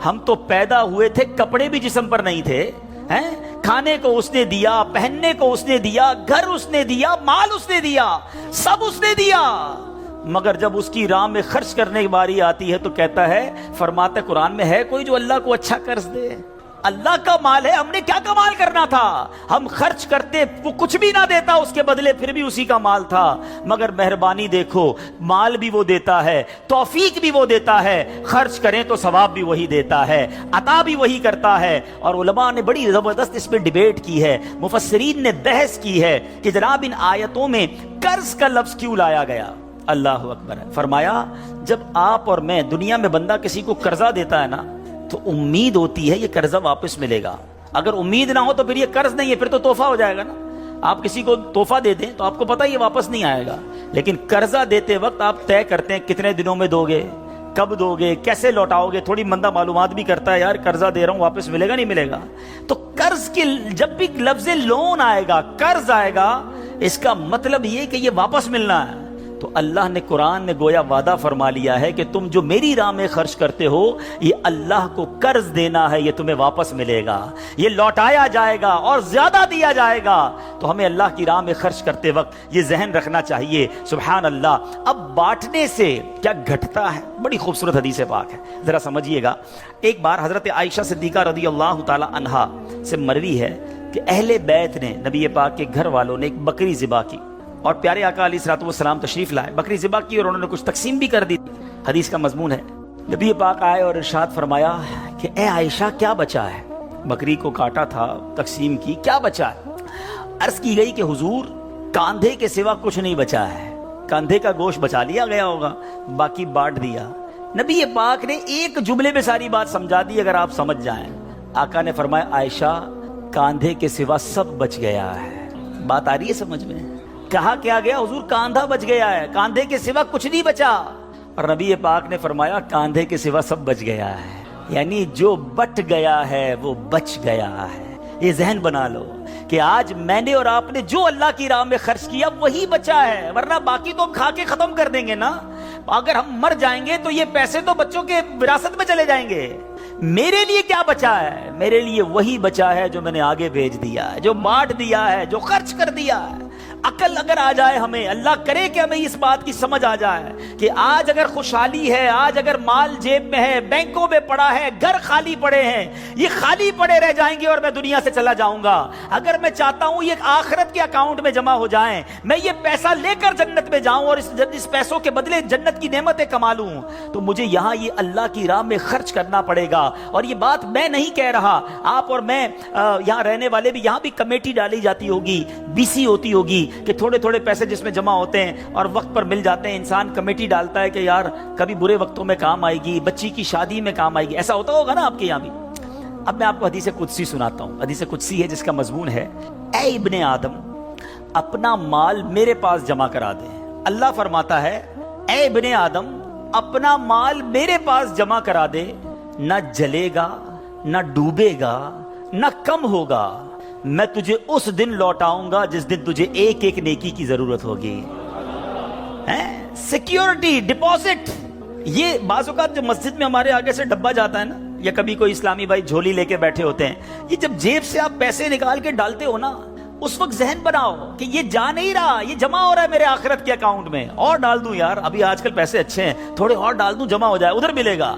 ہم تو پیدا ہوئے تھے، کپڑے بھی جسم پر نہیں تھے، ہیں؟ کھانے کو اس نے دیا، پہننے کو اس نے دیا، گھر اس نے دیا، مال اس نے دیا، سب اس نے دیا، مگر جب اس کی راہ میں خرچ کرنے کی باری آتی ہے تو کہتا ہے، فرماتا ہے قرآن میں، ہے کوئی جو اللہ کو اچھا قرض دے؟ اللہ کا مال ہے، ہم نے کیا کمال کرنا تھا؟ ہم خرچ کرتے، وہ کچھ بھی نہ دیتا اس کے بدلے، پھر بھی اسی کا مال تھا، مگر مہربانی دیکھو، مال بھی وہ دیتا ہے، توفیق بھی وہ دیتا ہے، خرچ کریں تو ثواب بھی وہی دیتا ہے، عطا بھی وہی کرتا ہے۔ اور علماء نے بڑی زبردست اس پہ ڈیبیٹ کی ہے، مفسرین نے بحث کی ہے کہ جناب ان آیتوں میں قرض کا لفظ کیوں لایا گیا؟ اللہ اکبر۔ فرمایا جب آپ اور میں، دنیا میں بندہ کسی کو قرضہ دیتا ہے نا تو امید ہوتی ہے یہ قرضہ واپس ملے گا، اگر امید نہ ہو تو پھر یہ قرض نہیں ہے، پھر تو تحفہ ہو جائے گا نا۔ آپ کسی کو تحفہ دے دیں تو آپ کو پتہ یہ واپس نہیں آئے گا، لیکن قرضہ دیتے وقت آپ طے کرتے ہیں کتنے دنوں میں دو گے، کب دو گے، کیسے لوٹاؤ گے، تھوڑی بندہ معلومات بھی کرتا ہے، یار قرضہ دے رہا ہوں واپس ملے گا نہیں ملے گا۔ تو قرض کے جب بھی لفظ لون آئے گا، قرض آئے گا، اس کا مطلب یہ کہ یہ واپس ملنا ہے۔ تو اللہ نے قرآن میں گویا وعدہ فرما لیا ہے کہ تم جو میری راہ میں خرچ کرتے ہو، یہ اللہ کو قرض دینا ہے، یہ تمہیں واپس ملے گا، یہ لوٹایا جائے گا اور زیادہ دیا جائے گا۔ تو ہمیں اللہ کی راہ میں خرچ کرتے وقت یہ ذہن رکھنا چاہیے۔ سبحان اللہ۔ اب بانٹنے سے کیا گھٹتا ہے؟ بڑی خوبصورت حدیث پاک ہے، ذرا سمجھیے گا۔ ایک بار حضرت عائشہ صدیقہ رضی اللہ تعالی عنہا سے مروی ہے کہ اہل بیت نے، نبی پاک کے گھر والوں نے ایک بکری ذبح کی اور پیارے آقا علیہ الصلوۃ والسلام تشریف لائے، بکری ذبح کی اور انہوں نے کچھ تقسیم بھی کر دی۔ حدیث کا مضمون ہے، نبی پاک آئے اور ارشاد فرمایا کہ اے عائشہ کیا بچا ہے؟ بکری کو کاٹا تھا، تقسیم کی، کیا بچا ہے؟ عرض کی گئی کہ حضور کاندھے کے سوا کچھ نہیں بچا ہے، کاندھے کا گوشت بچا لیا گیا ہوگا، باقی بانٹ دیا۔ نبی پاک نے ایک جملے میں ساری بات سمجھا دی، اگر آپ سمجھ جائیں۔ آقا نے فرمایا عائشہ کاندھے کے سوا سب بچ گیا ہے۔ بات آ رہی ہے سمجھ میں؟ کہا کیا گیا؟ حضور کاندھا بچ گیا ہے، کاندھے کے سوا کچھ نہیں بچا۔ اور نبی پاک نے فرمایا کاندھے کے سوا سب بچ گیا ہے، یعنی جو بٹ گیا ہے وہ بچ گیا ہے۔ یہ ذہن بنا لو کہ آج میں نے اور آپ نے جو اللہ کی راہ میں خرچ کیا وہی بچا ہے، ورنہ باقی تو ہم کھا کے ختم کر دیں گے نا۔ اگر ہم مر جائیں گے تو یہ پیسے تو بچوں کے وراثت میں چلے جائیں گے۔ میرے لیے کیا بچا ہے؟ میرے لیے وہی بچا ہے جو میں نے آگے بھیج دیا ہے، جو بانٹ دیا ہے، جو خرچ کر دیا ہے۔ عقل اگر آ جائے ہمیں، اللہ کرے کہ ہمیں اس بات کی سمجھ آ جائے کہ آج اگر خوشحالی ہے، آج اگر مال جیب میں ہے، بینکوں میں پڑا ہے، گھر خالی پڑے ہیں، یہ خالی پڑے رہ جائیں گے اور میں دنیا سے چلا جاؤں گا۔ اگر میں چاہتا ہوں یہ آخرت کے اکاؤنٹ میں جمع ہو جائیں، میں یہ پیسہ لے کر جنت میں جاؤں اور اس پیسوں کے بدلے جنت کی نعمتیں کما لوں، تو مجھے یہاں یہ اللہ کی راہ میں خرچ کرنا پڑے گا۔ اور یہ بات میں نہیں کہہ رہا، آپ اور میں یہاں رہنے والے بھی، یہاں بھی کمیٹی ڈالی جاتی ہوگی، BC ہوتی ہوگی کہ تھوڑے تھوڑے پیسے جس میں جمع ہوتے ہیں اور وقت پر مل جاتے ہیں، انسان کمیٹی ڈالتا ہے کہ یار کبھی برے وقتوں میں کام آئے گی، بچی کی شادی میں کام آئے گی۔ ایسا ہوتا ہوگا نا آپ کے یہاں بھی۔ اب میں آپ کو حدیث قدسی سناتا ہوں، حدیث قدسی ہے جس کا مضمون ہے، اے ابن آدم اپنا مال میرے پاس جمع کرا دے۔ اللہ فرماتا ہے اے ابن آدم اپنا مال میرے پاس جمع کرا دے، نہ جلے گا، نہ ڈوبے گا، نہ کم ہوگا، میں تجھے اس دن لوٹاؤں گا جس دن تجھے ایک ایک نیکی کی ضرورت ہوگی۔ سیکیورٹی ڈپازٹ، یہ بعض اوقات جو مسجد میں ہمارے آگے سے ڈبہ جاتا ہے نا، یا کبھی کوئی اسلامی بھائی جھولی لے کے بیٹھے ہوتے ہیں, یہ جب جیب سے آپ پیسے نکال کے ڈالتے ہو نا, اس وقت ذہن بناؤ کہ یہ جا نہیں رہا, یہ جمع ہو رہا ہے میرے آخرت کے اکاؤنٹ میں, اور ڈال دوں یار, ابھی آج کل پیسے اچھے ہیں, تھوڑے اور ڈال دوں, جمع ہو جائے, ادھر ملے گا.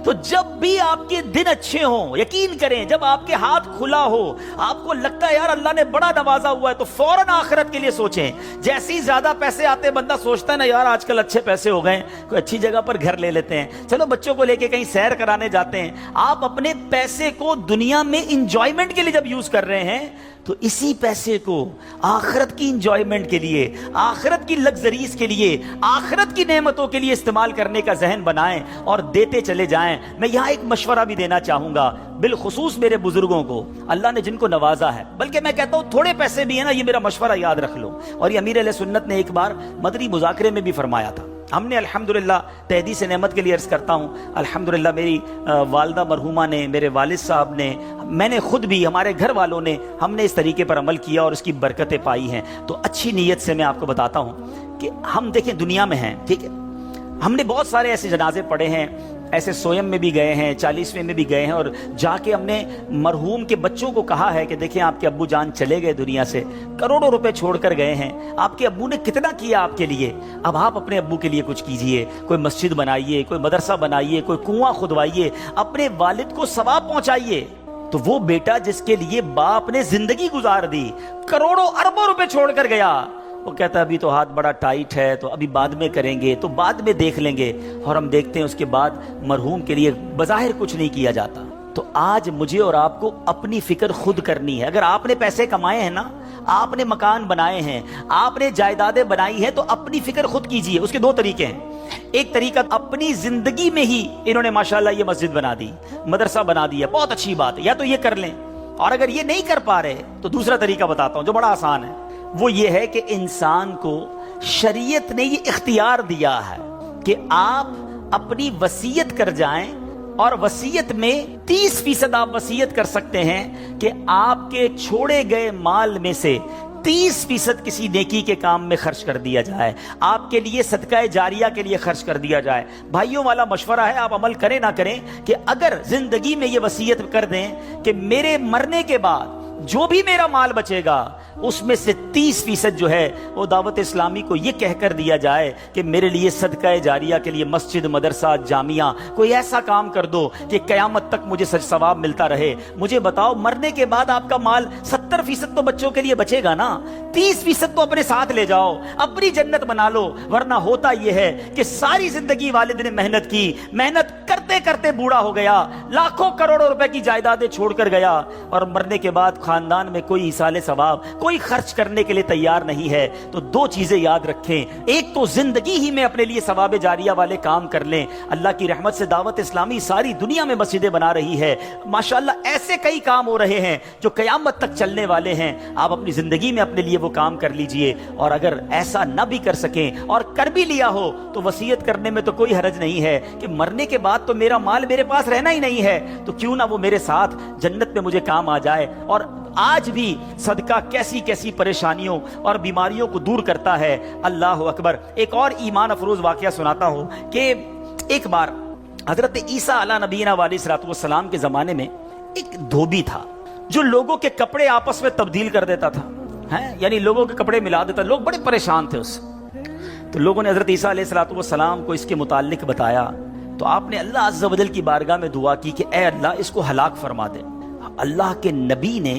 تو جب بھی آپ کے دن اچھے ہوں, یقین کریں جب آپ کے ہاتھ کھلا ہو, آپ کو لگتا ہے یار اللہ نے بڑا نوازا ہوا ہے, تو فوراً آخرت کے لیے سوچیں. جیسے ہی زیادہ پیسے آتے بندہ سوچتا ہے نا یار آج کل اچھے پیسے ہو گئے, کوئی اچھی جگہ پر گھر لے لیتے ہیں, چلو بچوں کو لے کے کہیں سیر کرانے جاتے ہیں. آپ اپنے پیسے کو دنیا میں انجوائمنٹ کے لیے جب یوز کر رہے ہیں, تو اسی پیسے کو آخرت کی انجوائمنٹ کے لیے, آخرت کی لگزریز کے لیے, آخرت کی نعمتوں کے لیے استعمال کرنے کا ذہن بنائیں اور دیتے چلے جائیں. میں یہاں ایک مشورہ بھی دینا چاہوں گا, بالخصوص میرے بزرگوں کو, اللہ نے جن کو نوازا ہے, بلکہ میں کہتا ہوں تھوڑے پیسے بھی ہیں نا, یہ میرا مشورہ یاد رکھ لو. اور یہ امیر اہل سنت نے ایک بار مدنی مذاکرے میں بھی فرمایا تھا. ہم نے الحمدللہ تحدیث نعمت کے لیے عرض کرتا ہوں, الحمدللہ میری والدہ مرحومہ نے, میرے والد صاحب نے, میں نے خود بھی, ہمارے گھر والوں نے, ہم نے اس طریقے پر عمل کیا اور اس کی برکتیں پائی ہیں. تو اچھی نیت سے میں آپ کو بتاتا ہوں کہ ہم دیکھیں دنیا میں ہیں, ٹھیک ہے, ہم نے بہت سارے ایسے جنازے پڑھے ہیں, ایسے سویم میں بھی گئے ہیں, 40ویں میں بھی گئے ہیں, اور جا کے ہم نے مرحوم کے بچوں کو کہا ہے کہ دیکھیں آپ کے ابو جان چلے گئے دنیا سے, کروڑوں روپے چھوڑ کر گئے ہیں, آپ کے ابو نے کتنا کیا آپ کے لیے, اب آپ اپنے ابو کے لیے کچھ کیجئے, کوئی مسجد بنائیے, کوئی مدرسہ بنائیے, کوئی کنواں کھدوائیے, اپنے والد کو ثواب پہنچائیے. تو وہ بیٹا جس کے لیے باپ نے زندگی گزار دی, کروڑوں اربوں روپے چھوڑ کر گیا, وہ کہتا ہے ابھی تو ہاتھ بڑا ٹائٹ ہے, تو ابھی بعد میں کریں گے, تو بعد میں دیکھ لیں گے, اور ہم دیکھتے ہیں اس کے بعد مرحوم کے لیے بظاہر کچھ نہیں کیا جاتا. تو آج مجھے اور آپ کو اپنی فکر خود کرنی ہے. اگر آپ نے پیسے کمائے ہیں نا, آپ نے مکان بنائے ہیں, آپ نے جائیدادیں بنائی ہیں, تو اپنی فکر خود کیجئے. اس کے دو طریقے ہیں. ایک طریقہ, اپنی زندگی میں ہی انہوں نے ماشاءاللہ یہ مسجد بنا دی, مدرسہ بنا دیا, بہت اچھی بات ہے, یا تو یہ کر لیں. اور اگر یہ نہیں کر پا رہے تو دوسرا طریقہ بتاتا ہوں جو بڑا آسان ہے. وہ یہ ہے کہ انسان کو شریعت نے یہ اختیار دیا ہے کہ آپ اپنی وصیت کر جائیں, اور وصیت میں 30% آپ وصیت کر سکتے ہیں کہ آپ کے چھوڑے گئے مال میں سے 30% کسی نیکی کے کام میں خرچ کر دیا جائے, آپ کے لیے صدقہ جاریہ کے لیے خرچ کر دیا جائے. بھائیوں والا مشورہ ہے, آپ عمل کریں نہ کریں, کہ اگر زندگی میں یہ وصیت کر دیں کہ میرے مرنے کے بعد جو بھی میرا مال بچے گا اس میں سے 30% جو ہے وہ دعوت اسلامی کو یہ کہہ کر دیا جائے کہ میرے لیے صدقہ جاریہ کے لیے مسجد, مدرسہ, جامعہ, کوئی ایسا کام کر دو کہ قیامت تک مجھے ثواب ملتا رہے. مجھے بتاؤ, مرنے کے بعد آپ کا مال 70% تو بچوں کے لیے بچے گا نا, 30% تو اپنے ساتھ لے جاؤ, اپنی جنت بنا لو. ورنہ ہوتا یہ ہے کہ ساری زندگی والد نے محنت کی, محنت کرتے کرتے بوڑھا ہو گیا, لاکھوں کروڑوں روپے کی جائیدادیں چھوڑ کر گیا, اور مرنے کے بعد خاندان میں کوئی ایصال ثواب, کوئی خرچ کرنے کے لیے تیار نہیں ہے. تو دو چیزیں یاد رکھیں, ایک تو زندگی ہی میں اپنے لیے ثواب جاریہ والے کام کر لیں. اللہ کی رحمت سے دعوت اسلامی ساری دنیا میں مسجدیں بنا رہی ہے, ماشاءاللہ ایسے کئی کام ہو رہے ہیں جو قیامت تک چلنے والے ہیں. آپ اپنی زندگی میں اپنے لیے وہ کام کر لیجئے, اور اگر ایسا نہ بھی کر سکیں اور کر بھی لیا ہو تو وصیت کرنے میں تو کوئی حرج نہیں ہے کہ مرنے کے بعد تو میرا مال میرے پاس رہنا ہی نہیں ہے, تو کیوں نہ وہ میرے ساتھ جنت میں مجھے کام آ جائے. اور آج بھی صدقہ کیسی کیسی پریشانیوں اور بیماریوں کو دور کرتا ہے. اللہ اکبر. ایک اور ایمان افروز واقعہ سناتا ہوں کہ ایک بار حضرت عیسیٰ علیہ نبینا علیہ الصلوۃ والسلام کے زمانے میں ایک دھوبی تھا جو لوگوں کے کپڑے آپس میں تبدیل کر دیتا تھا, یعنی لوگوں کے کپڑے ملا دیتا. لوگ بڑے پریشان تھے اس سے. تو لوگوں نے حضرت عیسیٰ علیہ الصلوۃ والسلام کو اس کے متعلق بتایا, تو آپ نے اللہ عز و جل کی بارگاہ میں دعا کی کہ اے اللہ اس کو ہلاک فرما دے. اللہ کے نبی نے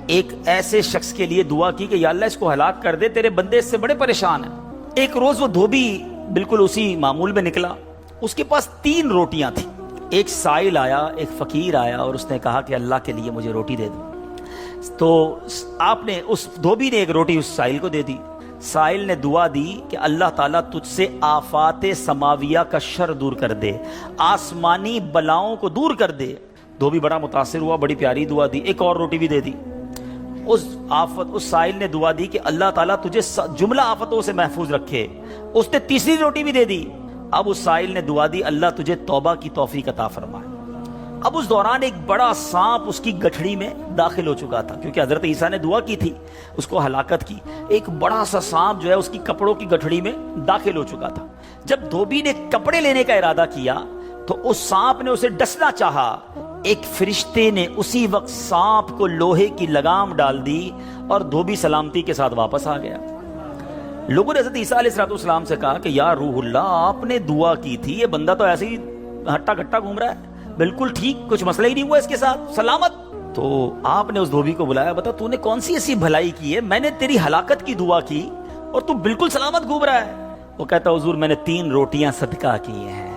ایک ایسے شخص کے لیے دعا کی کہ یا اللہ اس کو ہلاک کر دے, تیرے بندے اس سے بڑے پریشان ہیں. ایک روز وہ دھوبی بالکل اسی معمول میں نکلا, اس کے پاس 3 روٹیاں تھیں. ایک سائل آیا, ایک فقیر آیا, اور اس نے کہا کہ اللہ کے لیے مجھے روٹی دے دو. تو آپ نے, اس دھوبی نے ایک روٹی اس سائل کو دے دی. سائل نے دعا دی کہ اللہ تعالیٰ تجھ سے آفات سماویہ کا شر دور کر دے, آسمانی بلاؤں کو دور کر دے. دھوبی بڑا متاثر ہوا, بڑی پیاری دعا دی. ایک اور روٹی بھی دے دی. اس سائل نے دعا دی کہ اللہ تعالیٰ تجھے جملہ آفتوں سے محفوظ رکھے. اس نے تیسری روٹی بھی دے دی. اب اس سائل نے دعا دی اللہ تجھے توبہ کی توفیق عطا فرمائے. اب اس دوران ایک بڑا سانپ اس کی گٹھڑی میں داخل ہو چکا تھا, کیونکہ حضرت عیسیٰ نے دعا کی تھی اس کو ہلاکت کی. ایک بڑا سا سانپ جو ہے اس کی کپڑوں کی گٹھڑی میں داخل ہو چکا تھا. جب دھوبی نے کپڑے لینے کا ارادہ کیا تو اس سانپ نے اسے ڈسنا چاہا ایک فرشتے نے اسی وقت سانپ کو لوہے کی لگام ڈال دی اور دھوبی سلامتی کے ساتھ واپس آ گیا۔ لوگوں نے حضرت عیسیٰ علیہ السلام سے کہا کہ یا روح اللہ، آپ نے دعا کی تھی، یہ بندہ تو ایسے ہی ہٹا کٹا گھوم رہا ہے، بالکل ٹھیک، کچھ مسئلہ ہی نہیں ہوا اس کے ساتھ، سلامت۔ تو آپ نے اس دھوبی کو بلایا، بتا تو نے کون سی ایسی بھلائی کی ہے، میں نے تیری ہلاکت کی دعا کی اور تو بالکل سلامت گھوم رہا ہے۔ وہ کہتا حضور میں نے 3 روٹیاں صدقہ کی ہیں،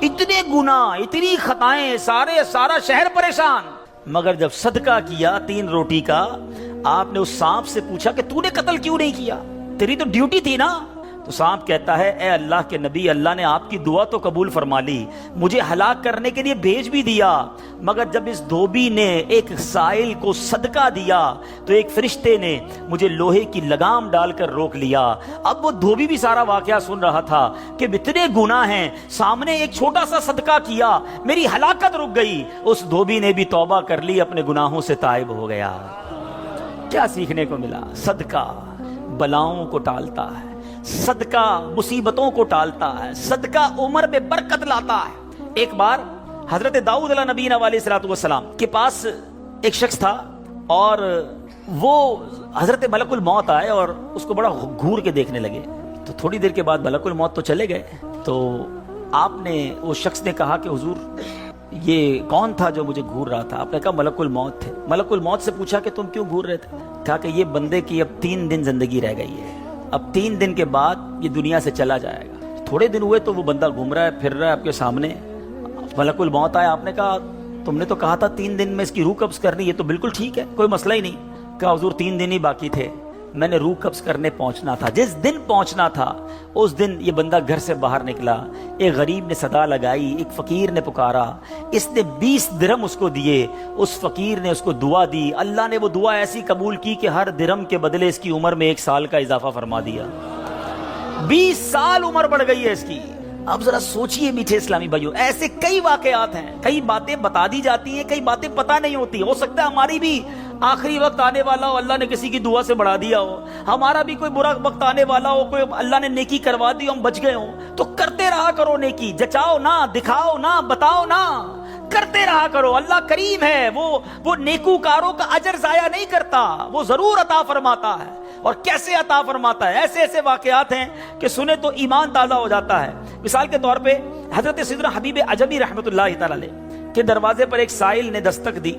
اتنے گناہ، اتنی خطائیں، سارا شہر پریشان، مگر جب صدقہ کیا 3 روٹی کا، آپ نے اس سانپ سے پوچھا کہ تو نے قتل کیوں نہیں کیا، تیری تو ڈیوٹی تھی نا۔ تو سانپ کہتا ہے اے اللہ کے نبی، اللہ نے آپ کی دعا تو قبول فرما لی، مجھے ہلاک کرنے کے لیے بھیج بھی دیا، مگر جب اس دھوبی نے ایک سائل کو صدقہ دیا تو ایک فرشتے نے مجھے لوہے کی لگام ڈال کر روک لیا۔ اب وہ دھوبی بھی سارا واقعہ سن رہا تھا کہ اتنے گناہ ہیں، سامنے ایک چھوٹا سا صدقہ کیا، میری ہلاکت رک گئی۔ اس دھوبی نے بھی توبہ کر لی، اپنے گناہوں سے تائب ہو گیا۔ کیا سیکھنے کو ملا؟ صدقہ بلاؤں کو ٹالتا ہے، صدقہ مصیبتوں کو ٹالتا ہے، صدقہ عمر میں برکت لاتا ہے۔ ایک بار حضرت داؤد علیہ نبینا علیہ الصلوۃ والسلام کے پاس ایک شخص تھا اور وہ حضرت ملک الموت آئے اور اس کو بڑا گھور کے دیکھنے لگے۔ تو تھوڑی دیر کے بعد ملک الموت تو چلے گئے، تو آپ نے اس شخص نے کہا کہ حضور یہ کون تھا جو مجھے گھور رہا تھا؟ آپ نے کہا ملک الموت تھے۔ ملک الموت سے پوچھا کہ تم کیوں گھور رہے تھے؟ کہا کہ یہ بندے کی اب 3 دن زندگی رہ گئی ہے، اب 3 دن کے بعد یہ دنیا سے چلا جائے گا۔ تھوڑے دن ہوئے تو وہ بندہ گھوم رہا ہے، پھر رہا ہے آپ کے سامنے۔ ملک الموت آیا، آپ نے کہا تم نے تو کہا تھا 3 دن میں اس کی روح قبض کرنی، یہ تو بالکل ٹھیک ہے، کوئی مسئلہ ہی نہیں۔ کہا حضور 3 دن ہی باقی تھے، میں نے روح قبض کرنے پہنچنا تھا، جس دن پہنچنا تھا اس دن یہ بندہ گھر سے باہر نکلا، ایک غریب نے صدا لگائی، ایک فقیر نے پکارا، اس نے 20 درہم اس کو دیے، اس فقیر نے اس کو دعا دی، اللہ نے وہ دعا ایسی قبول کی کہ ہر درہم کے بدلے اس کی عمر میں 1 سال کا اضافہ فرما دیا۔ 20 سال عمر بڑھ گئی ہے اس کی۔ اب ذرا سوچئے میٹھے اسلامی بھائیوں، ایسے کئی واقعات ہیں، کئی باتیں بتا دی جاتی ہیں، کئی باتیں پتہ نہیں ہوتی۔ ہو سکتا ہے ہماری بھی آخری وقت آنے والا ہو، اللہ نے کسی کی دعا سے بڑھا دیا ہو، ہمارا بھی کوئی برا وقت آنے والا ہو، کوئی اللہ نے نیکی کروا دی، ہم بچ گئے ہوں، تو کرتے رہا کرو نیکی، جچاؤ نہ، دکھاؤ نہ، بتاؤ نہ، کرتے رہا کرو۔ اللہ کریم ہے، وہ نیکوکاروں کا اجر ضائع نہیں کرتا، وہ ضرور عطا فرماتا ہے۔ اور کیسے عطا فرماتا ہے؟ ایسے ایسے واقعات ہیں کہ سنے تو ایمان تازہ ہو جاتا ہے۔ مثال کے طور پہ حضرت سیدنا حبیب عجمی رحمۃ اللہ تعالی علیہ کے دروازے پر ایک سائل نے دستک دی،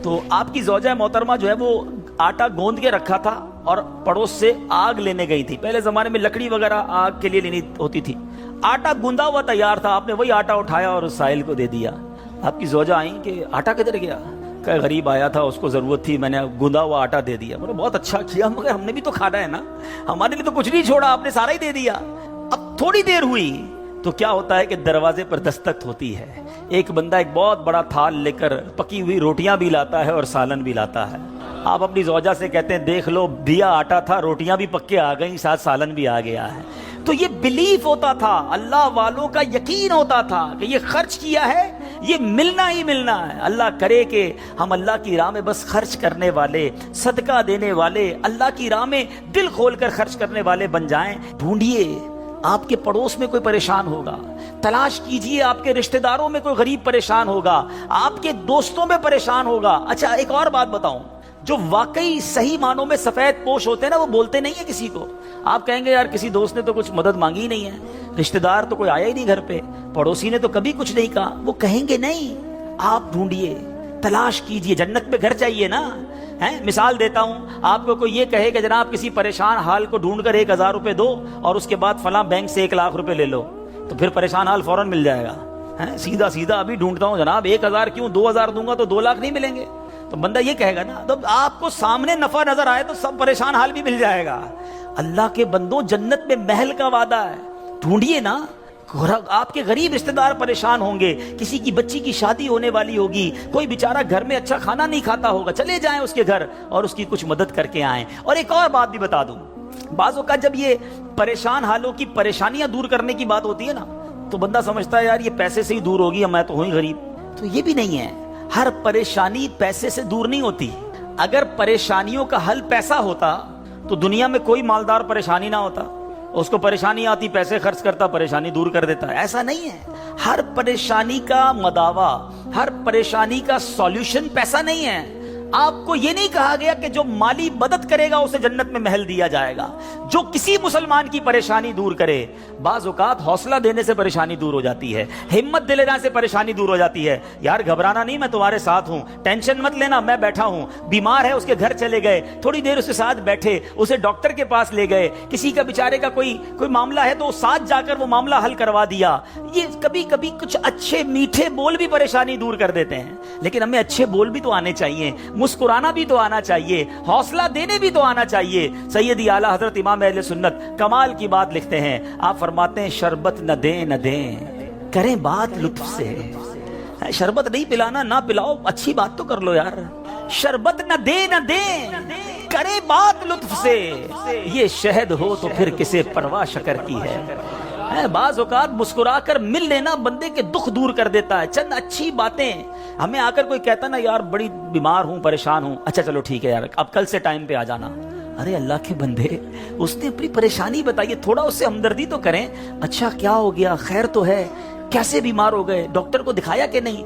تو آپ کی زوجہ محترمہ جو ہے وہ آٹا گوندھ کے رکھا تھا اور پڑوس سے آگ لینے گئی تھی۔ پہلے زمانے میں لکڑی وغیرہ آگ کے لیے لینی ہوتی تھی، آٹا گوندا ہوا تیار تھا، آپ نے وہی آٹا اٹھایا اور اس سائل کو دے دیا۔ آپ کی زوجہ آئیں کہ آٹا کدھر گیا؟ کہ غریب آیا تھا، اس کو ضرورت تھی، میں نے گوندا ہوا آٹا دے دیا۔ بولے بہت اچھا کیا، مگر ہم نے بھی تو کھانا ہے نا، ہمارے لیے تو کچھ نہیں چھوڑا، آپ نے سارا ہی دے دیا۔ اب تھوڑی دیر ہوئی تو کیا ہوتا ہے کہ دروازے پر دستک ہوتی ہے، ایک بندہ ایک بہت بڑا تھال لے کر پکی ہوئی روٹیاں بھی لاتا ہے اور سالن بھی لاتا ہے۔ آپ اپنی زوجہ سے کہتے ہیں دیکھ لو، دیا آٹا تھا، روٹیاں بھی پکے آ گئیں، ساتھ سالن بھی آ گیا ہے۔ تو یہ بلیف ہوتا تھا، اللہ والوں کا یقین ہوتا تھا کہ یہ خرچ کیا ہے، یہ ملنا ہی ملنا ہے۔ اللہ کرے کہ ہم اللہ کی راہ میں بس خرچ کرنے والے، صدقہ دینے والے، اللہ کی راہ میں دل کھول کر خرچ کرنے والے بن جائیں۔ ڈھونڈیے آپ کے پڑوس میں کوئی پریشان ہوگا، تلاش کیجئے آپ کے رشتہ داروں میں کوئی غریب پریشان ہوگا، آپ کے دوستوں میں پریشان ہوگا۔ اچھا ایک اور بات بتاؤں، جو واقعی صحیح معنوں میں سفید پوش ہوتے ہیں نا، وہ بولتے نہیں ہیں کسی کو۔ آپ کہیں گے یار کسی دوست نے تو کچھ مدد مانگی ہی نہیں ہے، رشتہ دار تو کوئی آیا ہی نہیں گھر پہ، پڑوسی نے تو کبھی کچھ نہیں کہا، وہ کہیں گے نہیں۔ آپ ڈھونڈیے، تلاش کیجئے، جنت میں گھر چاہیے نا۔ مثال دیتا ہوں، آپ کو کوئی یہ کہے کہ جناب کسی پریشان حال کو ڈھونڈ کر 1000 روپے دو اور اس کے بعد فلاں بینک سے 1 لاکھ روپے لے لو، تو پھر پریشان حال فوراً مل جائے گا۔ سیدھا سیدھا ابھی ڈھونڈتا ہوں جناب 1000 کیوں، 2000 دوں گا تو 2 لاکھ نہیں ملیں گے، تو بندہ یہ کہے گا نا۔ تو آپ کو سامنے نفع نظر آئے تو سب پریشان حال بھی مل جائے گا۔ اللہ کے بندوں، جنت میں محل کا وعدہ ہے، ڈھونڈیے نا۔ آپ کے غریب رشتہ دار پریشان ہوں گے، کسی کی بچی کی شادی ہونے والی ہوگی، کوئی بیچارہ گھر میں اچھا کھانا نہیں کھاتا ہوگا، چلے جائیں اس کے گھر اور اس کی کچھ مدد کر کے آئیں۔ اور ایک اور بات بھی بتا دوں، بعض اوقات جب یہ پریشان حالوں کی پریشانیاں دور کرنے کی بات ہوتی ہے نا، تو بندہ سمجھتا ہے یار یہ پیسے سے ہی دور ہوگی، میں تو ہوں ہی غریب۔ تو یہ بھی نہیں ہے، ہر پریشانی پیسے سے دور نہیں ہوتی۔ اگر پریشانیوں کا حل پیسہ ہوتا تو دنیا میں کوئی مالدار پریشانی نہ ہوتا، اس کو پریشانی آتی پیسے خرچ کرتا پریشانی دور کر دیتا. ایسا نہیں ہے. ہر پریشانی کا مداوا، ہر پریشانی کا سولوشن پیسہ نہیں ہے. آپ کو یہ نہیں کہا گیا کہ جو مالی مدد کرے گا اسے جنت میں محل دیا جائے گا. جو کسی مسلمان کی پریشانی دور کرے، بعض اوقات حوصلہ دینے سے پریشانی دور ہو جاتی ہے، ہمت دلانے سے پریشانی دور ہو جاتی ہے. یار گھبرانا نہیں، میں تمہارے ساتھ ہوں، ٹینشن مت لینا، میں بیٹھا ہوں. بیمار ہے اس کے گھر چلے گئے، تھوڑی دیر اس کے ساتھ بیٹھے، اسے ڈاکٹر کے پاس لے گئے. کسی کا بیچارے کا کوئی معاملہ ہے تو ساتھ جا کر وہ معاملہ حل کروا دیا. یہ کبھی کبھی کچھ اچھے میٹھے بول بھی پریشانی دور کر دیتے ہیں. لیکن ہمیں اچھے بول بھی تو آنے چاہیے، مسکرانا بھی تو آنا چاہیے، حوصلہ دینے بھی تو آنا چاہیے. سیدی اعلیٰ حضرت امام اہل سنت کمال کی بات لکھتے ہیں. آپ فرماتے ہیں شربت نہ دیں نہ دیں، کریں بات لطف سے. شربت نہیں پلانا، نہ پلاؤ، اچھی بات تو کر لو یار. شربت نہ دیں نہ دیں، کریں بات لطف سے. یہ شہد ہو تو پھر کسے پرواہ شکر کی ہے. بعض اوقات مسکرا کر مل لینا بندے کے دکھ دور کر دیتا ہے. چند اچھی باتیں. ہمیں آ کر کوئی کہتا نا یار بڑی بیمار ہوں، پریشان ہوں، اچھا چلو ٹھیک ہے یار اب کل سے ٹائم پہ آ جانا. ارے اللہ کے بندے، اس نے اپنی پریشانی بتائی، تھوڑا اس سے ہمدردی تو کریں. اچھا کیا ہو گیا، خیر تو ہے، کیسے بیمار ہو گئے، ڈاکٹر کو دکھایا کہ نہیں،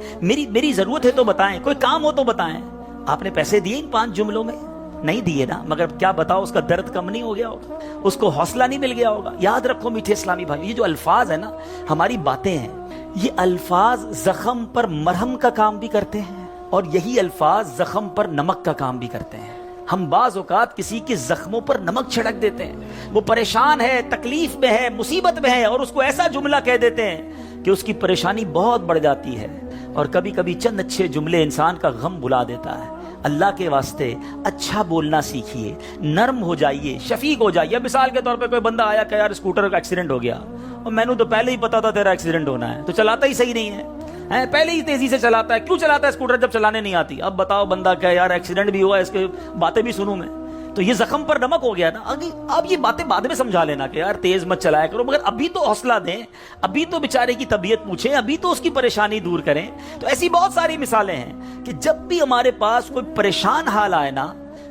میری ضرورت ہے تو بتائیں، کوئی کام ہو تو بتائیں. آپ نے پیسے دیے ان 5 جملوں میں؟ نہیں دیے نا، مگر کیا بتاؤ اس کا درد کم نہیں ہو گیا ہوگا، اس کو حوصلہ نہیں مل گیا ہوگا. یاد رکھو میٹھے اسلامی بھائی، یہ جو الفاظ ہیں نا، ہماری باتیں ہیں، یہ الفاظ زخم پر مرہم کا کام بھی کرتے ہیں اور یہی الفاظ زخم پر نمک کا کام بھی کرتے ہیں. ہم بعض اوقات کسی کے زخموں پر نمک چھڑک دیتے ہیں. وہ پریشان ہے، تکلیف میں ہے، مصیبت میں ہے، اور اس کو ایسا جملہ کہہ دیتے ہیں کہ اس کی پریشانی بہت بڑھ جاتی ہے. اور کبھی کبھی چند اچھے جملے انسان کا غم بھلا دیتا ہے. اللہ کے واسطے اچھا بولنا سیکھیے، نرم ہو جائیے، شفیق ہو جائیے. مثال کے طور پہ کوئی بندہ آیا کہ یار اسکوٹر کا ایکسیڈنٹ ہو گیا، اور میں نے تو پہلے ہی پتا تھا تیرا ایکسیڈنٹ ہونا ہے، تو چلاتا ہی صحیح نہیں ہے، پہلے ہی تیزی سے چلاتا ہے. کیوں چلاتا ہے اسکوٹر جب چلانے نہیں آتی؟ اب بتاؤ بندہ کہ یار ایکسیڈنٹ بھی ہوا، اس کے باتیں بھی سنوں میں، تو یہ زخم پر نمک ہو گیا نا. آپ یہ باتیں بعد میں سمجھا لینا کہ یار تیز مت چلایا کرو، مگر ابھی تو حوصلہ دیں، ابھی تو بیچارے کی طبیعت پوچھیں، ابھی تو اس کی پریشانی دور کریں. تو ایسی بہت ساری مثالیں ہیں کہ جب بھی ہمارے پاس کوئی پریشان حال آئے نا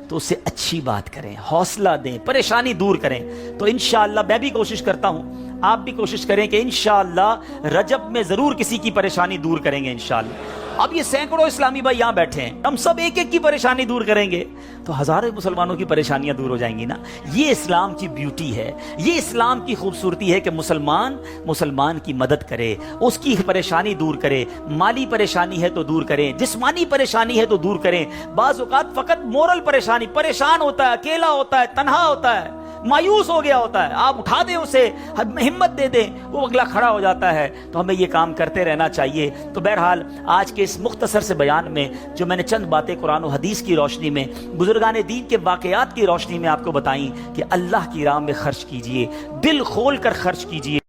تو اسے اچھی بات کریں، حوصلہ دیں، پریشانی دور کریں. تو انشاءاللہ میں بھی کوشش کرتا ہوں، آپ بھی کوشش کریں کہ انشاءاللہ رجب میں ضرور کسی کی پریشانی دور کریں گے انشاءاللہ. اب یہ سینکڑوں اسلامی بھائی یہاں بیٹھے ہیں، ہم سب ایک ایک کی پریشانی دور کریں گے تو ہزاروں مسلمانوں کی پریشانیاں دور ہو جائیں گی نا. یہ اسلام کی بیوٹی ہے، یہ اسلام کی خوبصورتی ہے کہ مسلمان کی مدد کرے، اس کی پریشانی دور کرے. مالی پریشانی ہے تو دور کریں، جسمانی پریشانی ہے تو دور کریں. بعض اوقات فقط مورل پریشان ہوتا ہے، اکیلا ہوتا ہے، تنہا ہوتا ہے، مایوس ہو گیا ہوتا ہے، آپ اٹھا دیں اسے، ہمت دے دیں، وہ اگلا کھڑا ہو جاتا ہے. تو ہمیں یہ کام کرتے رہنا چاہیے. تو بہرحال آج کے اس مختصر سے بیان میں جو میں نے چند باتیں قرآن و حدیث کی روشنی میں، بزرگان دین کے واقعات کی روشنی میں آپ کو بتائیں کہ اللہ کی راہ میں خرچ کیجئے، دل کھول کر خرچ کیجئے.